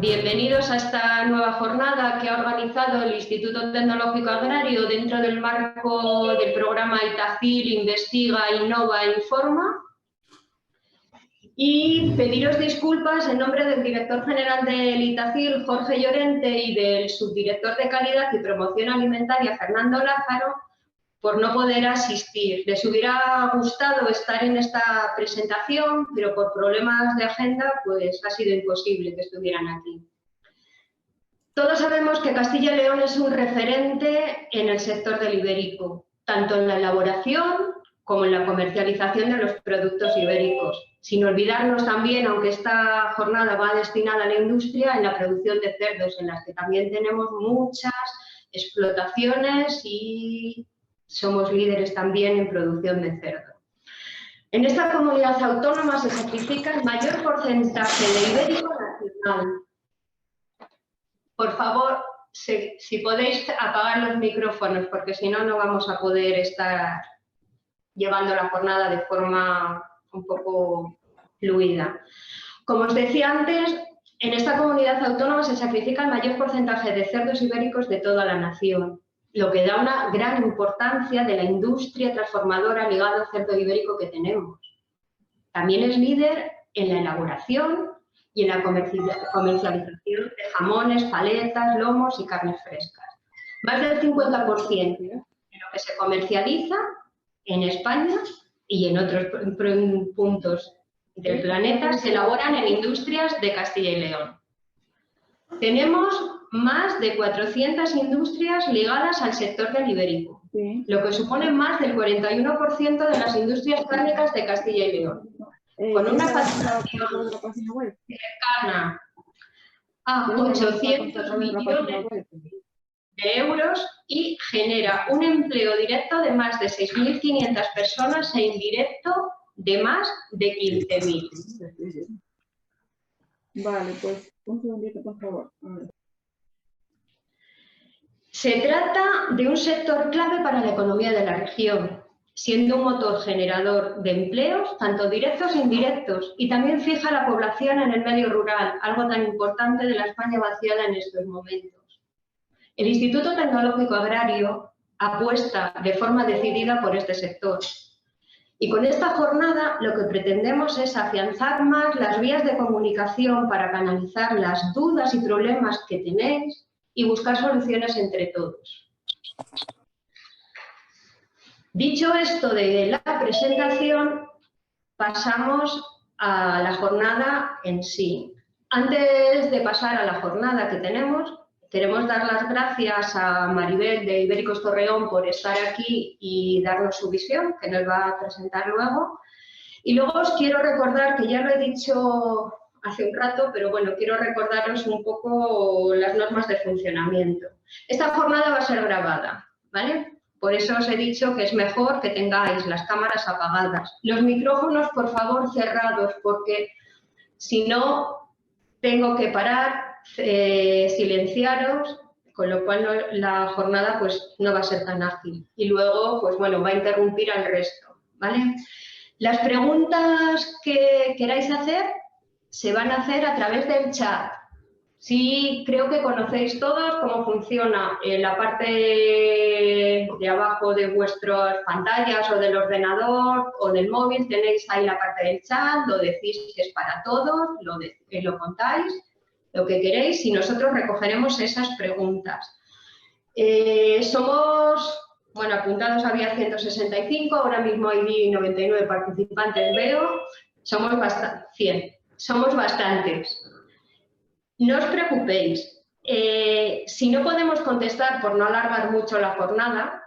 Bienvenidos a esta nueva jornada que ha organizado el Instituto Tecnológico Agrario dentro del marco del programa Itacil Investiga, Innova e Informa. Y pediros disculpas en nombre del director general del Itacil, Jorge Llorente, y del subdirector de Calidad y Promoción Alimentaria, Fernando Lázaro, por no poder asistir. Les hubiera gustado estar en esta presentación, pero por problemas de agenda pues ha sido imposible que estuvieran aquí. Todos sabemos que Castilla y León es un referente en el sector del ibérico, tanto en la elaboración como en la comercialización de los productos ibéricos. Sin olvidarnos también, aunque esta jornada va destinada a la industria, en la producción de cerdos, en las que también tenemos muchas explotaciones y somos líderes también en producción de cerdo. En esta comunidad autónoma se sacrifica el mayor porcentaje de ibérico nacional. Por favor, si podéis apagar los micrófonos, porque si no, no vamos a poder estar llevando la jornada de forma un poco fluida. Como os decía antes, en esta comunidad autónoma se sacrifica el mayor porcentaje de cerdos ibéricos de toda la nación, lo que da una gran importancia de la industria transformadora ligada al cerdo ibérico que tenemos. También es líder en la elaboración y en la comercialización de jamones, paletas, lomos y carnes frescas. Más del 50% de lo que se comercializa en España y en otros puntos del planeta se elaboran en industrias de Castilla y León. Tenemos más de 400 industrias ligadas al sector del ibérico, lo que supone más del 41% de las industrias cárnicas de Castilla y León, con una facturación cercana a 800 millones de euros y genera un empleo directo de más de 6.500 personas e indirecto de más de 15.000. Vale, pues un segundito, por favor. Se trata de un sector clave para la economía de la región, siendo un motor generador de empleos, tanto directos e indirectos, y también fija la población en el medio rural, algo tan importante de la España vaciada en estos momentos. El Instituto Tecnológico Agrario apuesta de forma decidida por este sector. Y con esta jornada lo que pretendemos es afianzar más las vías de comunicación para canalizar las dudas y problemas que tenéis y buscar soluciones entre todos. Dicho esto de la presentación, pasamos a la jornada en sí. Antes de pasar a la jornada que tenemos, queremos dar las gracias a Maribel de Ibéricos Torreón por estar aquí y darnos su visión, que nos va a presentar luego. Y luego os quiero recordar, que ya lo he dicho hace un rato, pero bueno, quiero recordaros un poco las normas de funcionamiento. Esta jornada va a ser grabada, ¿vale? Por eso os he dicho que es mejor que tengáis las cámaras apagadas. Los micrófonos, por favor, cerrados, porque si no, tengo que parar, silenciaros, con lo cual la jornada pues no va a ser tan ágil. Y luego, pues bueno, va a interrumpir al resto, ¿vale? Las preguntas que queráis hacer se van a hacer a través del chat. Sí, creo que conocéis todos cómo funciona en la parte de abajo de vuestras pantallas o del ordenador o del móvil. Tenéis ahí la parte del chat, lo decís que es para todos, lo contáis, lo que queréis y nosotros recogeremos esas preguntas. Bueno, apuntados había 165, ahora mismo hay 99 participantes, veo, somos bastantes. No os preocupéis, si no podemos contestar, por no alargar mucho la jornada,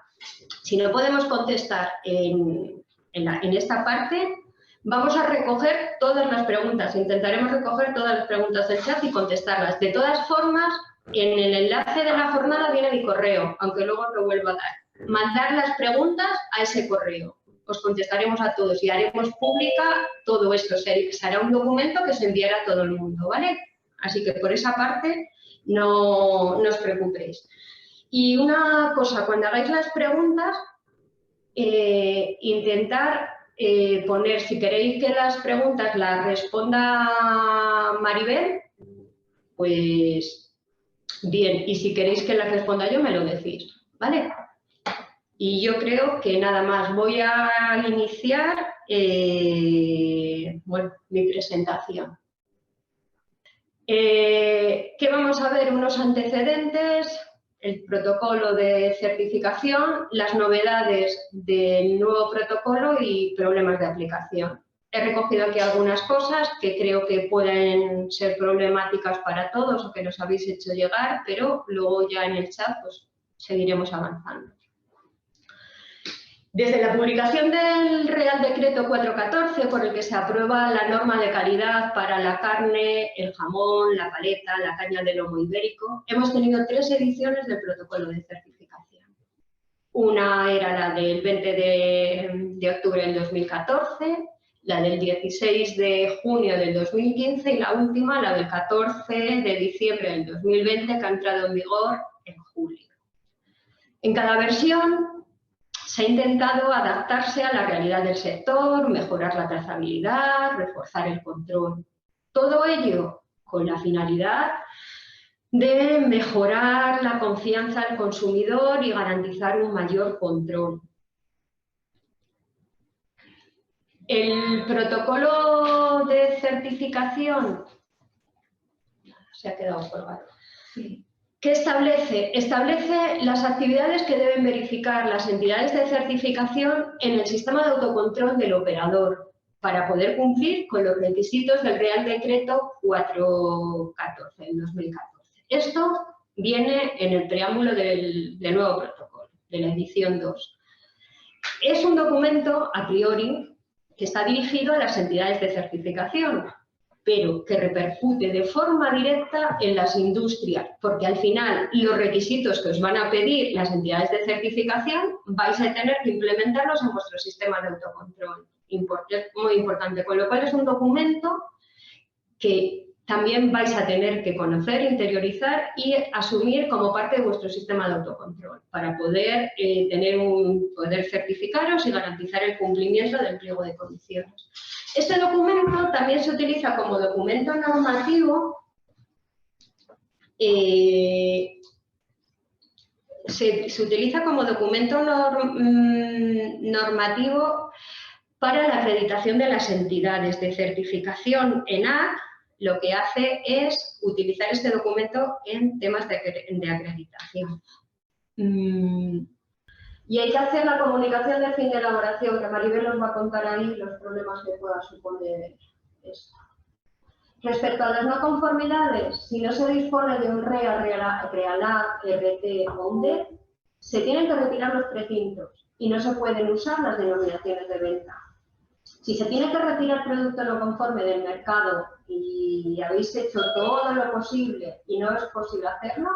si no podemos contestar en esta parte, vamos a recoger todas las preguntas, intentaremos recoger todas las preguntas del chat y contestarlas. De todas formas, en el enlace de la jornada viene mi correo, aunque luego os lo vuelvo a dar. Mandar las preguntas a ese correo. Os contestaremos a todos y haremos pública todo esto. Será un documento que se enviará a todo el mundo, ¿vale? Así que por esa parte no os preocupéis. Y una cosa, cuando hagáis las preguntas, intentar poner, si queréis que las preguntas las responda Maribel, Pues bien, y si queréis que la responda yo, me lo decís, ¿vale? Y yo creo que nada más. Voy a iniciar mi presentación. ¿Qué vamos a ver? Unos antecedentes, el protocolo de certificación, las novedades del nuevo protocolo y problemas de aplicación. He recogido aquí algunas cosas que creo que pueden ser problemáticas para todos o que nos habéis hecho llegar, pero luego ya en el chat pues, seguiremos avanzando. Desde la publicación del Real Decreto 414, por el que se aprueba la norma de calidad para la carne, el jamón, la paleta, la caña de lomo ibérico, hemos tenido 3 ediciones del protocolo de certificación. Una era la del 20 de octubre del 2014, la del 16 de junio del 2015 y la última, la del 14 de diciembre del 2020, que ha entrado en vigor en julio. En cada versión se ha intentado adaptarse a la realidad del sector, mejorar la trazabilidad, reforzar el control. Todo ello con la finalidad de mejorar la confianza del consumidor y garantizar un mayor control. El protocolo de certificación se ha quedado colgado. Sí. ¿Qué establece? Establece las actividades que deben verificar las entidades de certificación en el sistema de autocontrol del operador para poder cumplir con los requisitos del Real Decreto 414 del 2014. Esto viene en el preámbulo del nuevo protocolo, de la edición 2. Es un documento, a priori, que está dirigido a las entidades de certificación, pero que repercute de forma directa en las industrias, porque al final los requisitos que os van a pedir las entidades de certificación vais a tener que implementarlos en vuestro sistema de autocontrol. Es muy importante, con lo cual es un documento que también vais a tener que conocer, interiorizar y asumir como parte de vuestro sistema de autocontrol para poder, poder certificaros y garantizar el cumplimiento del pliego de condiciones. Este documento también se utiliza como documento normativo, se utiliza como documento normativo para la acreditación de las entidades de certificación. ENAC lo que hace es utilizar este documento en temas de acreditación. Y hay que hacer la comunicación de fin de elaboración, que Maribel nos va a contar ahí los problemas que pueda suponer esto. Respecto a las no conformidades, si no se dispone de un REA, REALAB, RT o un DEP, se tienen que retirar los precintos y no se pueden usar las denominaciones de venta. Si se tiene que retirar producto no conforme del mercado y habéis hecho todo lo posible y no es posible hacerlo,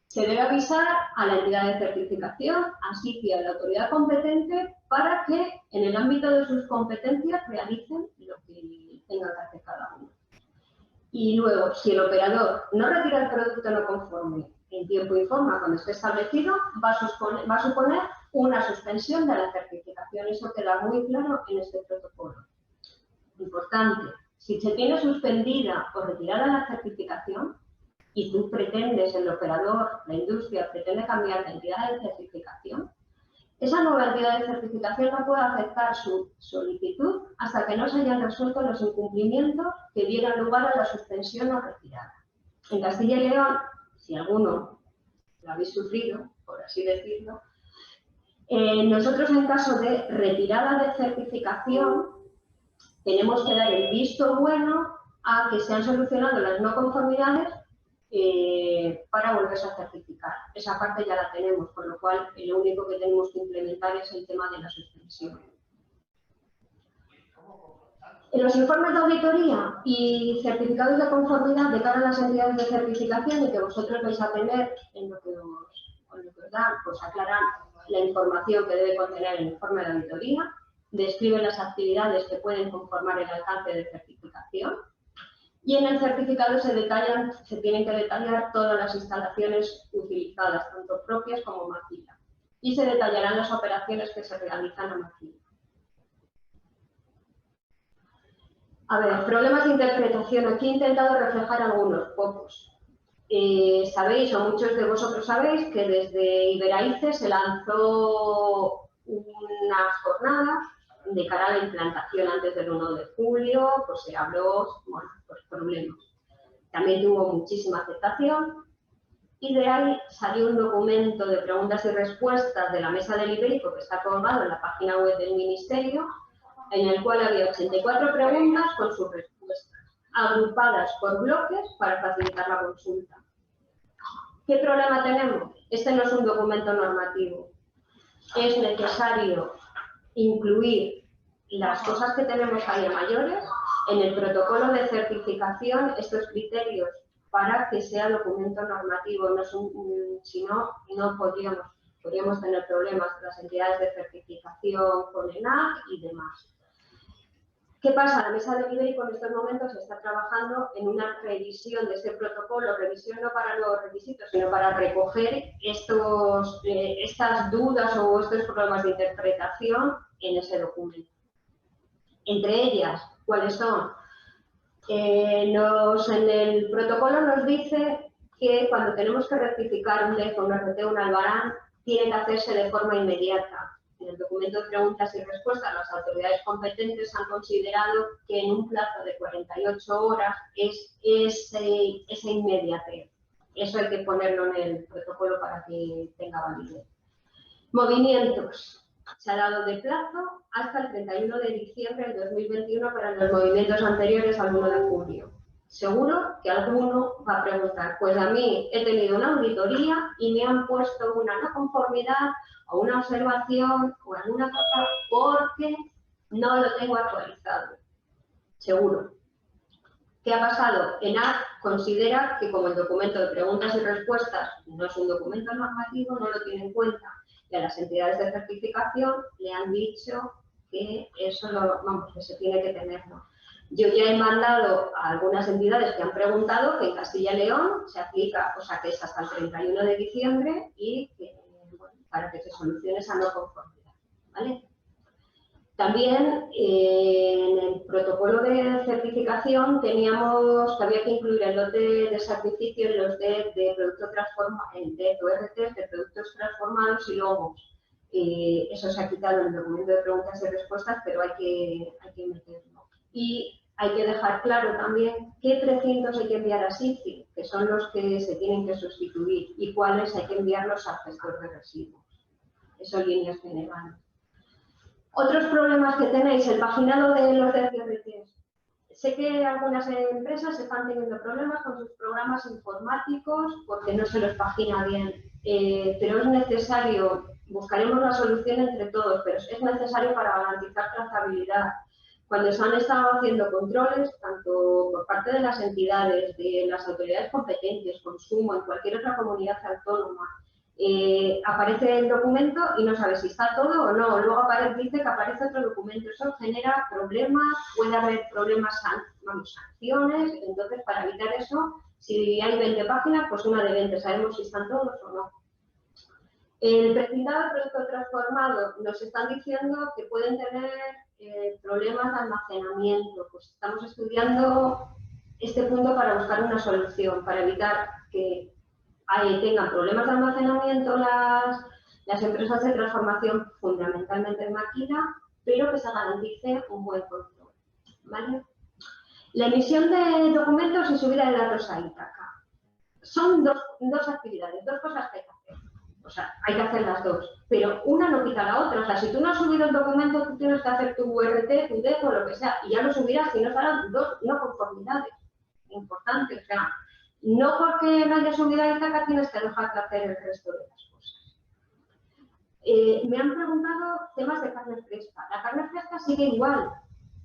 se debe avisar a la entidad de certificación, así que a la autoridad competente, para que en el ámbito de sus competencias realicen lo que tenga que hacer cada uno. Y luego, si el operador no retira el producto no conforme en tiempo y forma cuando esté establecido, va a suponer una suspensión de la certificación. Eso queda muy claro en este protocolo. Importante, si se tiene suspendida o retirada la certificación, y tú pretendes, el operador, la industria, pretende cambiar de entidad de certificación, esa nueva entidad de certificación no puede aceptar su solicitud hasta que no se hayan resuelto los incumplimientos que dieran lugar a la suspensión o retirada. En Castilla y León, si alguno lo habéis sufrido, por así decirlo, nosotros en caso de retirada de certificación tenemos que dar el visto bueno a que se han solucionado las no conformidades para volverse a certificar. Esa parte ya la tenemos, con lo cual lo único que tenemos que implementar es el tema de la suspensión. En los informes de auditoría y certificados de conformidad de cara a las entidades de certificación y que vosotros vais a tener en lo que os dan, pues aclaran la información que debe contener el informe de auditoría, describen las actividades que pueden conformar el alcance de certificación. Y en el certificado se tienen que detallar todas las instalaciones utilizadas, tanto propias como maquila. Y se detallarán las operaciones que se realizan a maquila. A ver, problemas de interpretación. Aquí he intentado reflejar algunos, pocos. Sabéis, o muchos de vosotros sabéis, que desde Iberaice se lanzó unas jornadas de cara a la implantación antes del 1 de julio, pues se habló, bueno, pues problemas. También tuvo muchísima aceptación y de ahí salió un documento de preguntas y respuestas de la Mesa del Ibérico que está colgado en la página web del Ministerio, en el cual había 84 preguntas con sus respuestas, agrupadas por bloques para facilitar la consulta. ¿Qué problema tenemos? Este no es un documento normativo. Es necesario incluir las cosas que tenemos ahí a mayores en el protocolo de certificación, estos criterios, para que sea documento normativo. No es si no, no podríamos tener problemas con las entidades de certificación, con ENAC y demás. ¿Qué pasa? La Mesa del Ibérico en estos momentos está trabajando en una revisión de este protocolo, revisión no para nuevos requisitos, sino para recoger estas dudas o estos problemas de interpretación en ese documento. Entre ellas, ¿cuáles son? En el protocolo nos dice que cuando tenemos que rectificar un DEF, un RT, un Albarán, tiene que hacerse de forma inmediata. En el documento de preguntas y respuestas, las autoridades competentes han considerado que en un plazo de 48 horas es esa inmediatez. Eso hay que ponerlo en el protocolo para que tenga validez. Movimientos. Se ha dado de plazo hasta el 31 de diciembre del 2021 para los movimientos anteriores al 1 de julio. Seguro que alguno va a preguntar, pues a mí he tenido una auditoría y me han puesto una no conformidad o una observación o alguna cosa porque no lo tengo actualizado. Seguro. ¿Qué ha pasado? ENAC considera que como el documento de preguntas y respuestas no es un documento normativo, no lo tiene en cuenta. Y a las entidades de certificación le han dicho que eso que se tiene que tenerlo. Yo ya he mandado a algunas entidades que han preguntado que en Castilla y León se aplica, o sea que es hasta el 31 de diciembre y que, bueno, para que se solucione esa no conformidad, ¿vale? También en el protocolo de certificación teníamos que había que incluir el lote de sacrificio en los de productos transformados, en RT de productos transformados y logos. Eso se ha quitado en el documento de preguntas y respuestas, pero hay que meterlo. Y hay que dejar claro también qué precintos hay que enviar a SICI, que son los que se tienen que sustituir, y cuáles hay que enviarlos al gestor de residuos. Eso en líneas generales. Otros problemas que tenéis, el paginado de los DCRTs. Sé que algunas empresas están teniendo problemas con sus programas informáticos porque no se los pagina bien, pero es necesario, buscaremos la solución entre todos, pero es necesario para garantizar trazabilidad. Cuando se han estado haciendo controles, tanto por parte de las entidades, de las autoridades competentes, consumo, en cualquier otra comunidad autónoma, aparece el documento y no sabe si está todo o no. Luego dice que aparece otro documento. Eso genera problemas, puede haber problemas, sanciones. Entonces, para evitar eso, si hay 20 páginas, pues una de 20. Sabemos si están todos o no. El precintado del producto transformado, nos están diciendo que pueden tener problemas de almacenamiento. Pues estamos estudiando este punto para buscar una solución, para evitar que tengan problemas de almacenamiento las empresas de transformación, fundamentalmente en máquina, pero que se garantice un buen control, ¿vale? La emisión de documentos y subida de datos a Ítaca. Son dos actividades, dos cosas que hay que hacer. O sea, hay que hacer las dos, pero una no quita la otra. O sea, si tú no has subido el documento, tú tienes que hacer tu URT, tu DEF o lo que sea, y ya lo subirás, y no serán dos no conformidades importantes. O sea, no porque no haya subido a Ítaca tienes que dejar de hacer el resto de las cosas. Me han preguntado temas de carne fresca. La carne fresca sigue igual.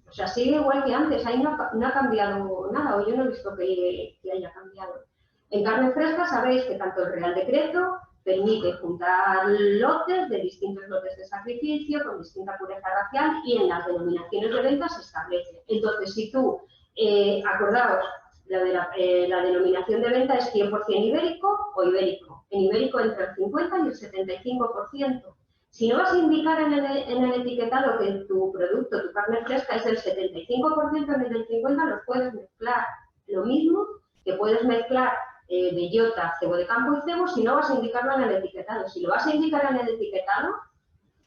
O sea, sigue igual que antes. Ahí no ha cambiado nada, o yo no he visto que haya cambiado. En carne fresca sabéis que tanto el Real Decreto permite juntar lotes de distintos lotes de sacrificio con distinta pureza racial y en las denominaciones de venta se establece. Entonces, si tú, acordaos, la denominación de venta es 100% ibérico o ibérico. En ibérico entre el 50 y el 75%. Si no vas a indicar en el etiquetado que tu producto, tu carne fresca es del 75% en el del 50%, los puedes mezclar. Lo mismo que puedes mezclar bellota, cebo de campo y cebo si no vas a indicarlo en el etiquetado. Si lo vas a indicar en el etiquetado,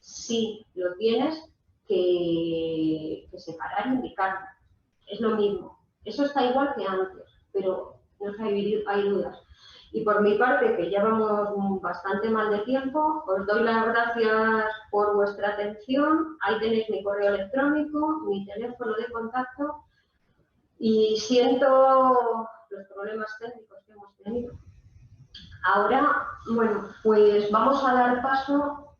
sí lo tienes que separar e indicarlo. Es lo mismo. Eso está igual que antes, pero no sé, hay dudas. Y por mi parte, que ya vamos bastante mal de tiempo, os doy las gracias por vuestra atención. Ahí tenéis mi correo electrónico, mi teléfono de contacto y siento los problemas técnicos que hemos tenido. Ahora, bueno, pues vamos a dar paso.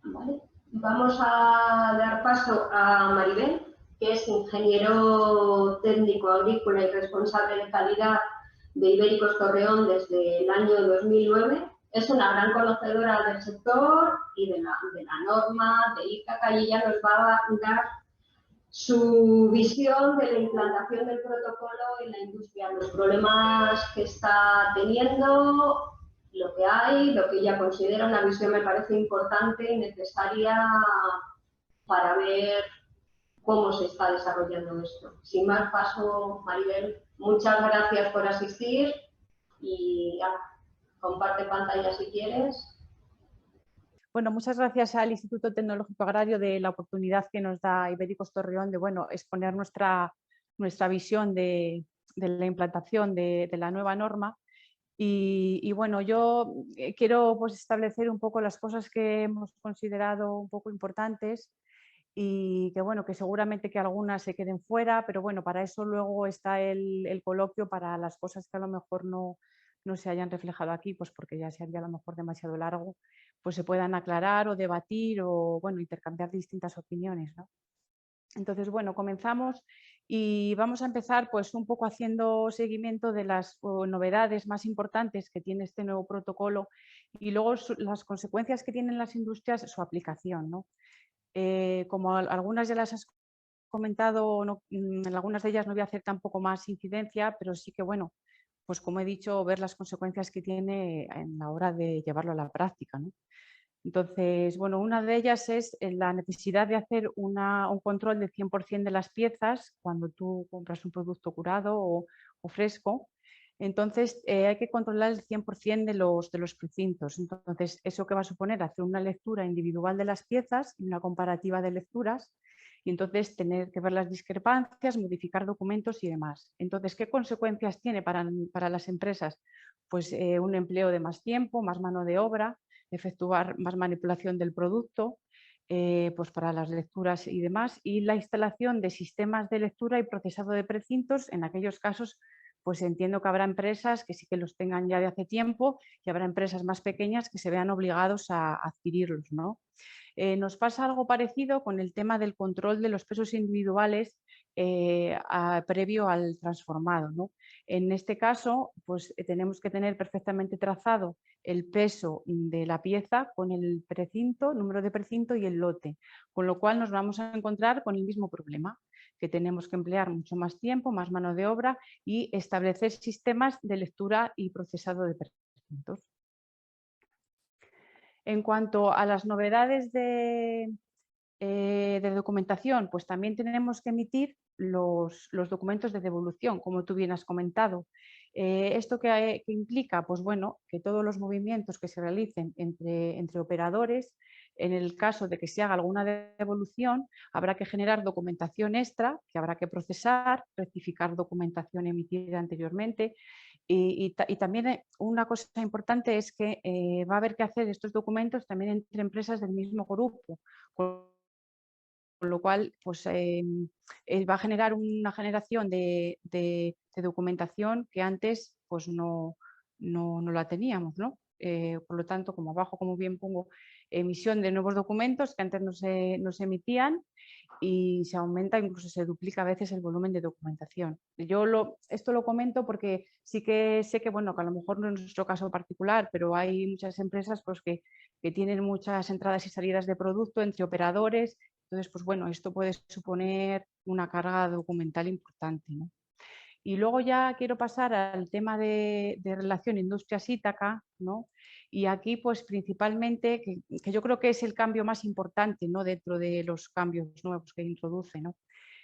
¿Vale? Vamos a dar paso a Maribel, que es ingeniero técnico agrícola y responsable de calidad de Ibéricos Torreón desde el año 2009. Es una gran conocedora del sector y de la norma de ICACA y ella nos va a dar su visión de la implantación del protocolo en la industria, los problemas que está teniendo, lo que hay, lo que ella considera una visión me parece importante y necesaria para ver cómo se está desarrollando esto. Sin más paso, Maribel, muchas gracias por asistir y ya, comparte pantalla si quieres. Bueno, muchas gracias al Instituto Tecnológico Agrario de la oportunidad que nos da Ibéricos Torreón de exponer nuestra visión de la implantación de la nueva norma. Y bueno, yo quiero pues, establecer un poco las cosas que hemos considerado un poco importantes y que, bueno, que seguramente que algunas se queden fuera, pero bueno, para eso luego está el coloquio para las cosas que a lo mejor no se hayan reflejado aquí, pues porque ya sería a lo mejor demasiado largo, pues se puedan aclarar o debatir o, bueno, intercambiar distintas opiniones, ¿no? Entonces, bueno, comenzamos y vamos a empezar pues un poco haciendo seguimiento de las novedades más importantes que tiene este nuevo protocolo y luego las consecuencias que tienen las industrias, su aplicación, ¿no? Como algunas ya las has comentado, en algunas de ellas no voy a hacer tampoco más incidencia, pero sí que, bueno, pues como he dicho, ver las consecuencias que tiene en la hora de llevarlo a la práctica, ¿no? Entonces, bueno, una de ellas es la necesidad de hacer un control del 100% de las piezas cuando tú compras un producto curado o fresco. Entonces, hay que controlar el 100% de los precintos. Entonces, ¿eso qué va a suponer? Hacer una lectura individual de las piezas y una comparativa de lecturas. Y entonces, tener que ver las discrepancias, modificar documentos y demás. Entonces, ¿qué consecuencias tiene para las empresas? Pues un empleo de más tiempo, más mano de obra, efectuar más manipulación del producto, pues para las lecturas y demás, y la instalación de sistemas de lectura y procesado de precintos. En aquellos casos, pues entiendo que habrá empresas que sí que los tengan ya de hace tiempo y habrá empresas más pequeñas que se vean obligados a adquirirlos, ¿no? Nos pasa algo parecido con el tema del control de los pesos individuales previo al transformado, ¿no? En este caso, pues tenemos que tener perfectamente trazado el peso de la pieza con el precinto, número de precinto y el lote, con lo cual nos vamos a encontrar con el mismo problema, que tenemos que emplear mucho más tiempo, más mano de obra y establecer sistemas de lectura y procesado de precintos. En cuanto a las novedades de documentación, pues también tenemos que emitir los documentos de devolución, como tú bien has comentado. ¿Esto qué implica? Pues bueno, que todos los movimientos que se realicen entre operadores, en el caso de que se haga alguna devolución, habrá que generar documentación extra que habrá que procesar, rectificar documentación emitida anteriormente. Y también una cosa importante es que va a haber que hacer estos documentos también entre empresas del mismo grupo, con lo cual pues, va a generar una generación de documentación que antes pues, no la teníamos, ¿no? Por lo tanto, como abajo, como bien pongo, emisión de nuevos documentos que antes no se emitían y se aumenta, incluso se duplica a veces el volumen de documentación. Esto lo comento porque sí que sé que, bueno, que a lo mejor no es nuestro caso particular, pero hay muchas empresas pues, que tienen muchas entradas y salidas de producto entre operadores. Entonces, pues bueno, esto puede suponer una carga documental importante, ¿no? Y luego ya quiero pasar al tema de relación industria-Ítaca, ¿no? Y aquí, pues principalmente, que yo creo que es el cambio más importante, ¿no? Dentro de los cambios nuevos que introduce, ¿no?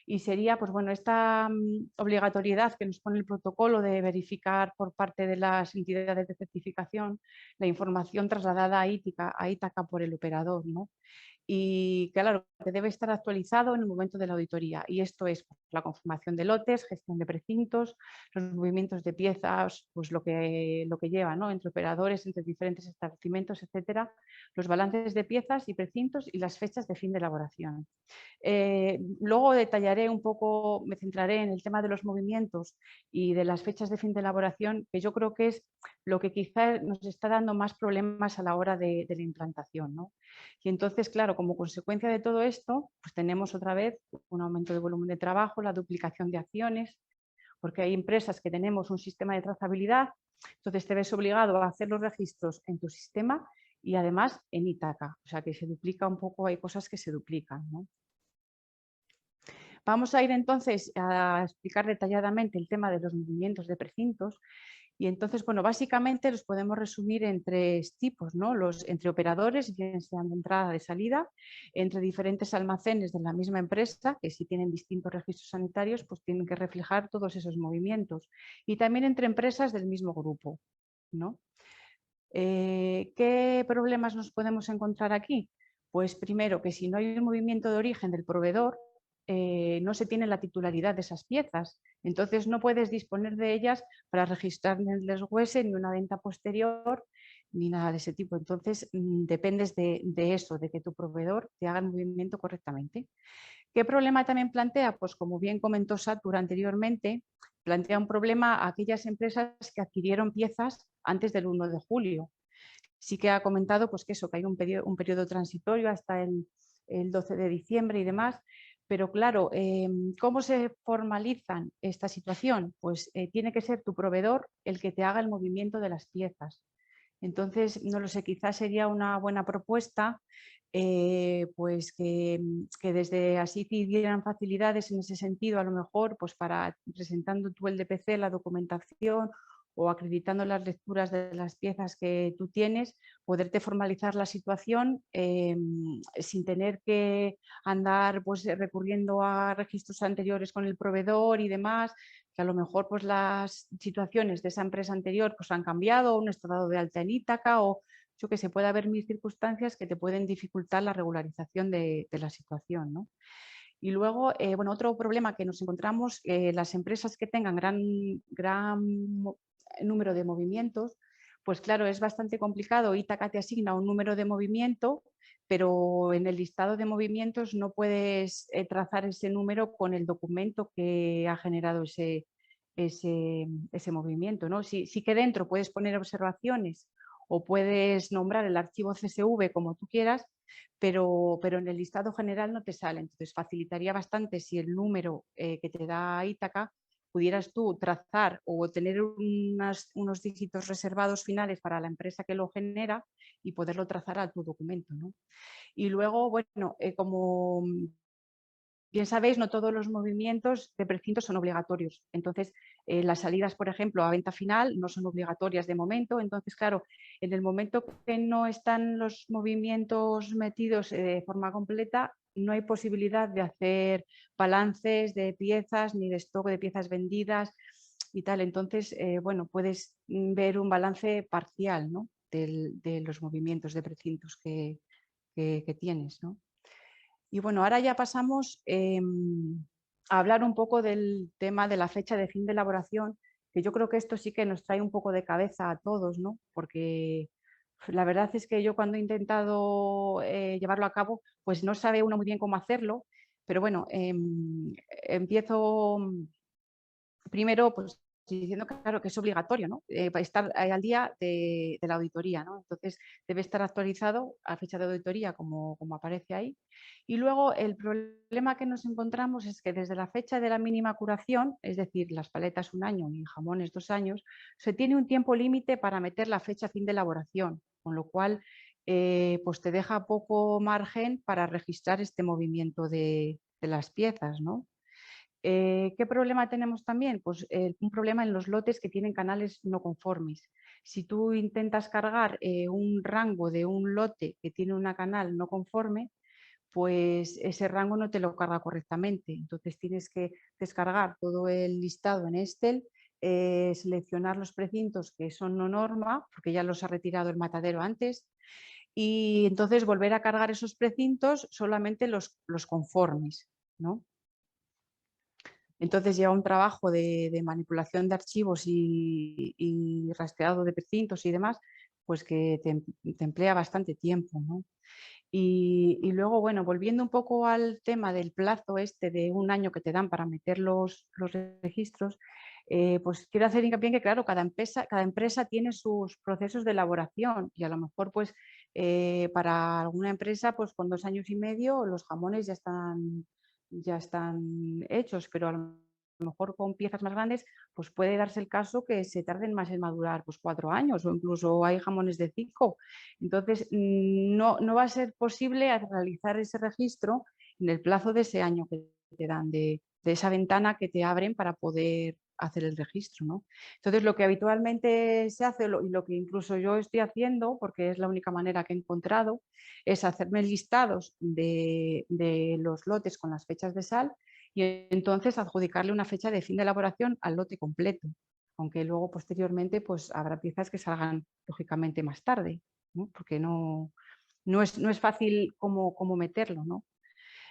Y sería, pues bueno, esta obligatoriedad que nos pone el protocolo de verificar por parte de las entidades de certificación la información trasladada a Ítaca por el operador, ¿no? Y claro, que debe estar actualizado en el momento de la auditoría. Y esto es la conformación de lotes, gestión de precintos, los movimientos de piezas, pues lo que lleva, ¿no? Entre operadores, entre diferentes establecimientos, etcétera, los balances de piezas y precintos y las fechas de fin de elaboración. Luego detallaré un poco, me centraré en el tema de los movimientos y de las fechas de fin de elaboración, que yo creo que es lo que quizá nos está dando más problemas a la hora de la implantación, ¿no? Y entonces, claro, como consecuencia de todo esto, pues tenemos otra vez un aumento de volumen de trabajo, la duplicación de acciones, porque hay empresas que tenemos un sistema de trazabilidad, entonces te ves obligado a hacer los registros en tu sistema y además en Ítaca, o sea que se duplica un poco, hay cosas que se duplican, ¿no? Vamos a ir entonces a explicar detalladamente el tema de los movimientos de precintos y entonces, bueno, básicamente los podemos resumir en tres tipos, ¿no? Entre operadores, bien sean de entrada o de salida, entre diferentes almacenes de la misma empresa, que si tienen distintos registros sanitarios, pues tienen que reflejar todos esos movimientos y también entre empresas del mismo grupo, ¿no? ¿Qué problemas nos podemos encontrar aquí? Pues primero que si no hay un movimiento de origen del proveedor, no se tiene la titularidad de esas piezas, entonces no puedes disponer de ellas para registrar ni el deshuese, ni una venta posterior, ni nada de ese tipo. Entonces dependes de eso, de que tu proveedor te haga el movimiento correctamente. ¿Qué problema también plantea? Pues como bien comentó Satur anteriormente, plantea un problema a aquellas empresas que adquirieron piezas antes del 1 de julio. Sí que ha comentado pues, que hay un periodo transitorio hasta el 12 de diciembre y demás, pero claro, ¿cómo se formalizan esta situación? Pues tiene que ser tu proveedor el que te haga el movimiento de las piezas. Entonces, no lo sé, quizás sería una buena propuesta pues que desde así te dieran facilidades en ese sentido, a lo mejor pues para presentando tú el DPC, la documentación o acreditando las lecturas de las piezas que tú tienes, poderte formalizar la situación sin tener que andar pues, recurriendo a registros anteriores con el proveedor y demás, que a lo mejor pues, las situaciones de esa empresa anterior pues, han cambiado, no está dado de alta en Ítaca o yo que se puede haber mil circunstancias que te pueden dificultar la regularización de la situación, ¿no? Y luego, bueno, otro problema que nos encontramos, las empresas que tengan gran número de movimientos, pues claro, es bastante complicado. Ítaca te asigna un número de movimiento, pero en el listado de movimientos no puedes trazar ese número con el documento que ha generado ese movimiento, ¿no? Sí que dentro puedes poner observaciones o puedes nombrar el archivo CSV como tú quieras, pero en el listado general no te sale. Entonces facilitaría bastante si el número que te da Ítaca pudieras tú trazar o tener unos dígitos reservados finales para la empresa que lo genera y poderlo trazar a tu documento, ¿no? Y luego, bueno, como bien sabéis, no todos los movimientos de precintos son obligatorios. Entonces, las salidas, por ejemplo, a venta final no son obligatorias de momento. Entonces, claro, en el momento que no están los movimientos metidos de forma completa, no hay posibilidad de hacer balances de piezas ni de stock de piezas vendidas y tal. Entonces, bueno, puedes ver un balance parcial, ¿no? de los movimientos de precintos que tienes, ¿no? Y bueno, ahora ya pasamos a hablar un poco del tema de la fecha de fin de elaboración, que yo creo que esto sí que nos trae un poco de cabeza a todos, ¿no? Porque la verdad es que yo cuando he intentado llevarlo a cabo, pues no sabe uno muy bien cómo hacerlo, pero bueno, empiezo primero pues diciendo claro que es obligatorio, ¿no? Para estar al día de la auditoría, ¿no? Entonces debe estar actualizado a fecha de auditoría como aparece ahí. Y luego el problema que nos encontramos es que desde la fecha de la mínima curación, es decir, las paletas 1 año y jamones 2 años, se tiene un tiempo límite para meter la fecha fin de elaboración, con lo cual pues te deja poco margen para registrar este movimiento de las piezas, ¿no? ¿Qué problema tenemos también? Pues un problema en los lotes que tienen canales no conformes. Si tú intentas cargar un rango de un lote que tiene una canal no conforme, pues ese rango no te lo carga correctamente. Entonces tienes que descargar todo el listado en Excel, seleccionar los precintos que son no norma, porque ya los ha retirado el matadero antes, y entonces volver a cargar esos precintos solamente los conformes, ¿no? Entonces lleva un trabajo de manipulación de archivos y rastreado de precintos y demás, pues que te emplea bastante tiempo, ¿no? Y luego, bueno, volviendo un poco al tema del plazo este de un año que te dan para meter los registros, pues quiero hacer hincapié en que, claro, cada empresa tiene sus procesos de elaboración y a lo mejor, pues, para alguna empresa, pues con 2 años y medio los jamones ya están hechos, pero a lo mejor con piezas más grandes, pues puede darse el caso que se tarden más en madurar, pues 4 años o incluso hay jamones de 5. Entonces, no va a ser posible realizar ese registro en el plazo de ese año que te dan, de esa ventana que te abren para poder hacer el registro, ¿no? Entonces, lo que habitualmente se hace y lo que incluso yo estoy haciendo, porque es la única manera que he encontrado, es hacerme listados de los lotes con las fechas de sal y entonces adjudicarle una fecha de fin de elaboración al lote completo, aunque luego posteriormente pues habrá piezas que salgan lógicamente más tarde, ¿no? Porque no es fácil cómo meterlo, ¿no?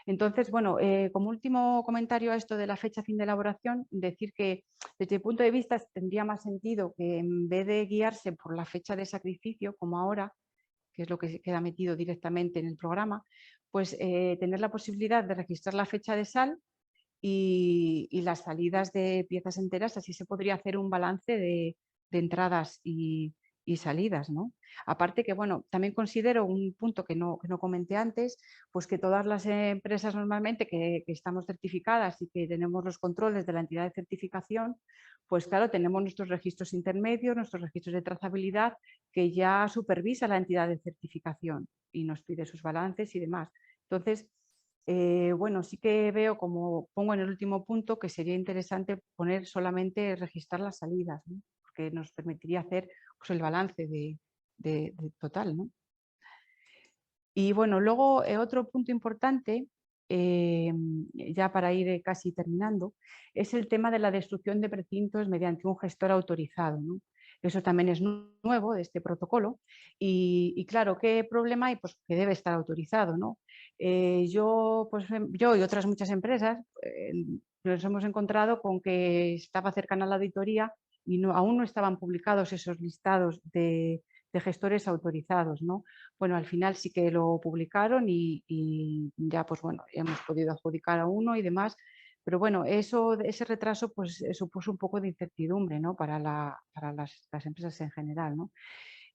Entonces, bueno, como último comentario a esto de la fecha fin de elaboración, decir que desde mi punto de vista tendría más sentido que en vez de guiarse por la fecha de sacrificio, como ahora, que es lo que queda metido directamente en el programa, pues tener la posibilidad de registrar la fecha de sal y las salidas de piezas enteras, así se podría hacer un balance de entradas y salidas, ¿no? Aparte que, bueno, también considero un punto que no comenté antes, pues que todas las empresas normalmente que estamos certificadas y que tenemos los controles de la entidad de certificación, pues claro, tenemos nuestros registros intermedios, nuestros registros de trazabilidad que ya supervisa la entidad de certificación y nos pide sus balances y demás. Entonces, bueno, sí que veo, como pongo en el último punto, que sería interesante poner solamente registrar las salidas, ¿no? Porque nos permitiría hacer pues, el balance de total, ¿no? Y bueno, luego otro punto importante, ya para ir casi terminando, es el tema de la destrucción de precintos mediante un gestor autorizado, ¿no? Eso también es nuevo de este protocolo y claro, ¿qué problema hay? Pues que debe estar autorizado, ¿no? Yo y otras muchas empresas nos hemos encontrado con que estaba cercana a la auditoría y aún no estaban publicados esos listados de gestores autorizados, ¿no? Bueno, al final sí que lo publicaron y ya pues bueno, hemos podido adjudicar a uno y demás, pero bueno, ese retraso pues supuso un poco de incertidumbre, ¿no? Para las empresas en general, ¿no?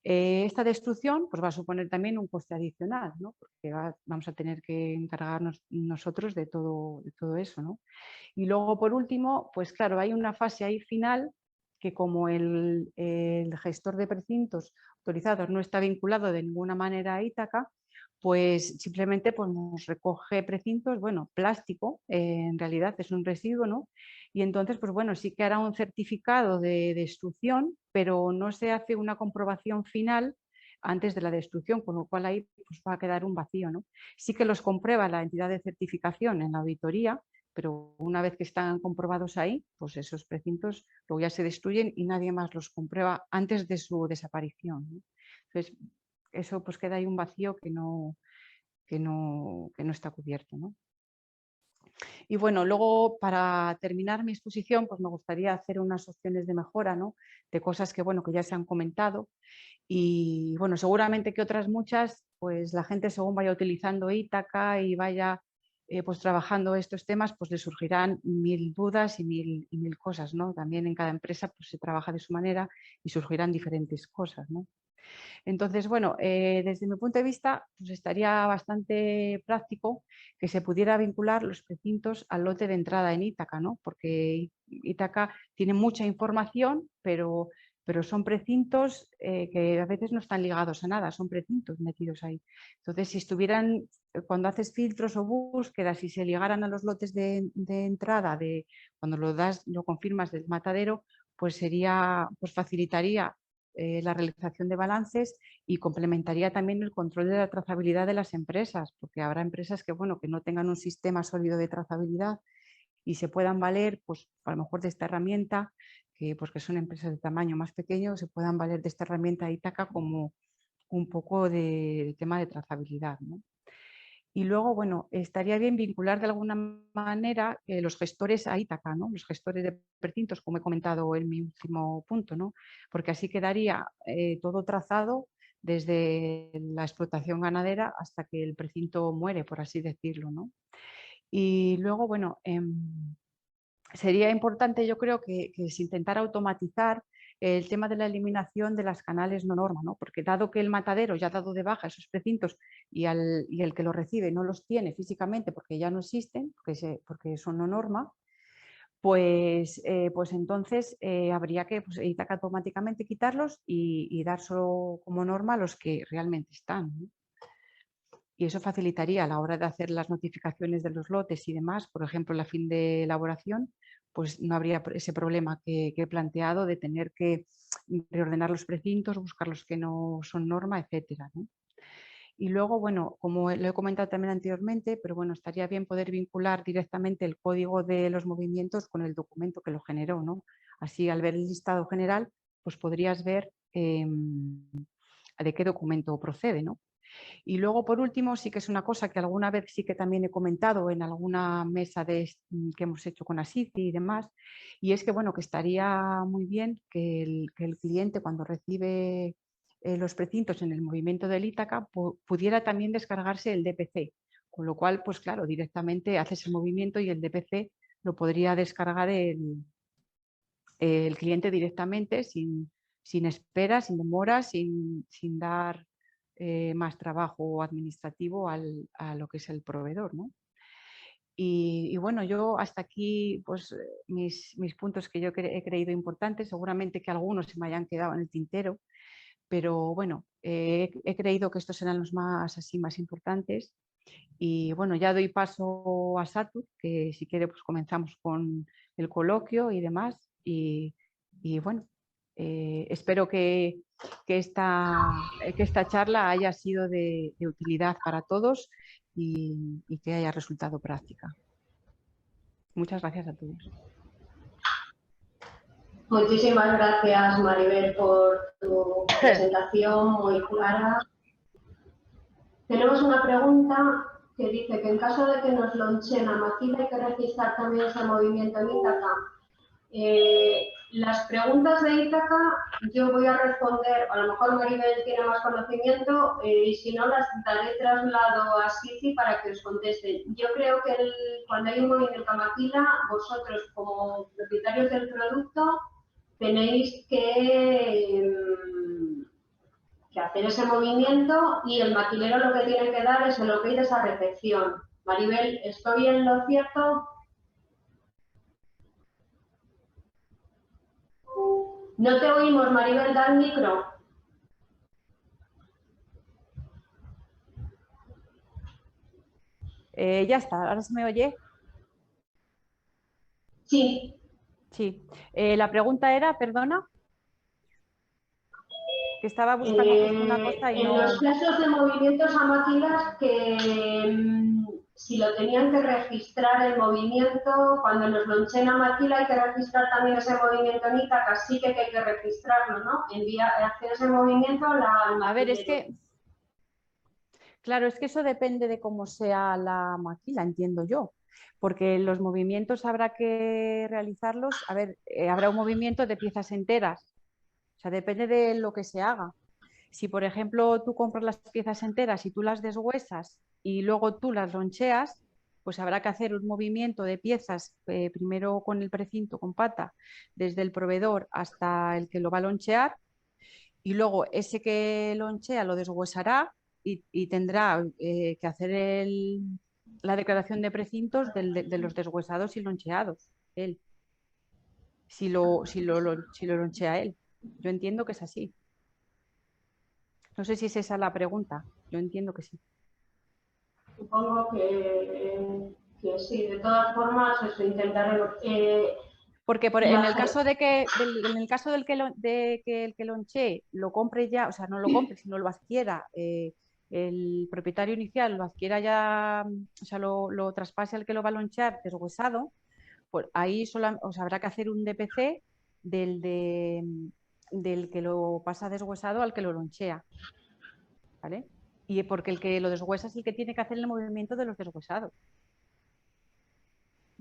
Esta destrucción pues, va a suponer también un coste adicional, ¿no? Porque vamos a tener que encargarnos nosotros de todo eso, ¿no? Y luego, por último, pues claro, hay una fase ahí final que como el gestor de precintos autorizados no está vinculado de ninguna manera a Ítaca, pues simplemente pues, nos recoge precintos, bueno, plástico, en realidad es un residuo, ¿no? Y entonces, pues bueno, sí que hará un certificado de destrucción, pero no se hace una comprobación final antes de la destrucción, con lo cual ahí pues, va a quedar un vacío, ¿no? Sí que los comprueba la entidad de certificación en la auditoría, pero una vez que están comprobados ahí, pues esos precintos luego ya se destruyen y nadie más los comprueba antes de su desaparición, ¿no? Entonces, eso pues queda ahí un vacío que no está cubierto, ¿no? Y bueno, luego para terminar mi exposición, pues me gustaría hacer unas opciones de mejora, ¿no? De cosas que, bueno, que ya se han comentado y bueno, seguramente que otras muchas, pues la gente según vaya utilizando Ítaca y vaya pues trabajando estos temas, pues le surgirán mil dudas y mil cosas, ¿no? También en cada empresa pues se trabaja de su manera y surgirán diferentes cosas, ¿no? Entonces, bueno, desde mi punto de vista, pues estaría bastante práctico que se pudiera vincular los precintos al lote de entrada en Ítaca, ¿no? Porque Ítaca tiene mucha información, pero son precintos que a veces no están ligados a nada, son precintos metidos ahí. Entonces, si estuvieran, cuando haces filtros o búsquedas y se ligaran a los lotes de entrada, cuando lo confirmas del matadero, pues facilitaría la realización de balances y complementaría también el control de la trazabilidad de las empresas, porque habrá empresas que, bueno, que no tengan un sistema sólido de trazabilidad y se puedan valer, pues a lo mejor de esta herramienta, pues, que son empresas de tamaño más pequeño, se puedan valer de esta herramienta Ítaca como un poco de tema de trazabilidad, ¿no? Y luego, bueno, estaría bien vincular de alguna manera los gestores a Ítaca, ¿no? Los gestores de precintos, como he comentado en mi último punto, ¿no? Porque así quedaría todo trazado desde la explotación ganadera hasta que el precinto muere, por así decirlo, ¿no? Y luego, bueno, sería importante, yo creo, que se intentara automatizar el tema de la eliminación de las canales no norma, ¿no? Porque dado que el matadero ya ha dado de baja esos precintos y el que los recibe no los tiene físicamente porque ya no existen, porque son no norma, pues entonces habría que Ítaca automáticamente quitarlos y dar solo como norma los que realmente están, ¿no? Y eso facilitaría a la hora de hacer las notificaciones de los lotes y demás, por ejemplo, la fin de elaboración, pues no habría ese problema que he planteado de tener que reordenar los precintos, buscar los que no son norma, etcétera, ¿no? Y luego, bueno, como lo he comentado también anteriormente, pero bueno, estaría bien poder vincular directamente el código de los movimientos con el documento que lo generó, ¿no? Así, al ver el listado general, pues podrías ver de qué documento procede, ¿no? Y luego, por último, sí que es una cosa que alguna vez sí que también he comentado en alguna mesa que hemos hecho con Asici y demás, y es que, bueno, que estaría muy bien que el cliente, cuando recibe los precintos en el movimiento del Ítaca, pudiera también descargarse el DPC, con lo cual, pues claro, directamente haces el movimiento y el DPC lo podría descargar el cliente directamente sin espera, sin demora, sin dar más trabajo administrativo a lo que es el proveedor, ¿no? Y bueno, yo hasta aquí pues mis puntos que yo he creído importantes, seguramente que algunos se me hayan quedado en el tintero, pero bueno, he creído que estos serán los más importantes. Y bueno, ya doy paso a Satur, que si quiere pues comenzamos con el coloquio y demás. Y bueno, espero que esta charla haya sido de utilidad para todos y que haya resultado práctica. Muchas gracias a todos. Muchísimas gracias, Maribel, por tu presentación muy clara. Tenemos una pregunta que dice que en caso de que nos lonchen a maquila hay que registrar también ese movimiento en Ítaca. Las preguntas de Ítaca yo voy a responder, a lo mejor Maribel tiene más conocimiento y si no las daré traslado a Asici para que os contesten. Yo creo que cuando hay un movimiento a maquila, vosotros como propietarios del producto tenéis que hacer ese movimiento y el maquilero lo que tiene que dar es el ok de esa recepción. Maribel, ¿estoy en lo cierto? No te oímos, Maribel, da el micro. Ya está, ¿ahora se me oye? Sí. Sí. La pregunta era, perdona, que estaba buscando justo una cosa y en no... los casos de movimientos a máquinas que si lo tenían que registrar el movimiento, cuando nos lonchen a maquila hay que registrar también ese movimiento en Ítaca, sí que hay que registrarlo, ¿no? Hacer ese movimiento al maquilero. A ver, es que... Claro, es que eso depende de cómo sea la maquila, entiendo yo, porque los movimientos habrá que realizarlos, a ver, habrá un movimiento de piezas enteras, o sea, depende de lo que se haga. Si, por ejemplo, tú compras las piezas enteras y tú las deshuesas y luego tú las loncheas, pues habrá que hacer un movimiento de piezas, primero con el precinto, con pata, desde el proveedor hasta el que lo va a lonchear, y luego ese que lonchea lo deshuesará y tendrá que hacer la declaración de precintos de los deshuesados y loncheados, él, si lo lonchea él. Yo entiendo que es así. No sé si es esa la pregunta. Yo entiendo que sí. Supongo que sí. De todas formas, eso intentaremos. Porque en el caso de que el que lonche lo compre ya, o sea, no lo compre, sino lo adquiera, el propietario inicial lo adquiera ya, o sea, lo traspase al que lo va a lonchear deshuesado, pues ahí o sea, habrá que hacer un DPC del que lo pasa deshuesado al que lo lonchea, ¿vale? Y porque el que lo deshuesa es el que tiene que hacer el movimiento de los deshuesados.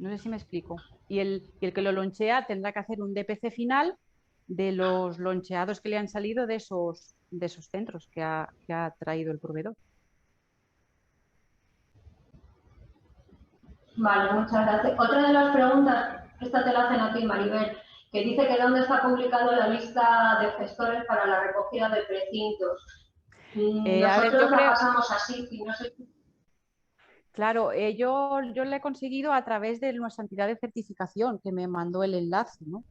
No sé si me explico. Y el que lo lonchea tendrá que hacer un DPC final de los loncheados que le han salido de esos centros que ha traído el proveedor. Vale, muchas gracias. Otra de las preguntas, esta te la hacen a ti, Maribel, que dice que dónde está publicado la lista de gestores para la recogida de precintos. Nosotros la pasamos así, y no sé. Claro, yo la he conseguido a través de nuestra entidad de certificación que me mandó el enlace, ¿no?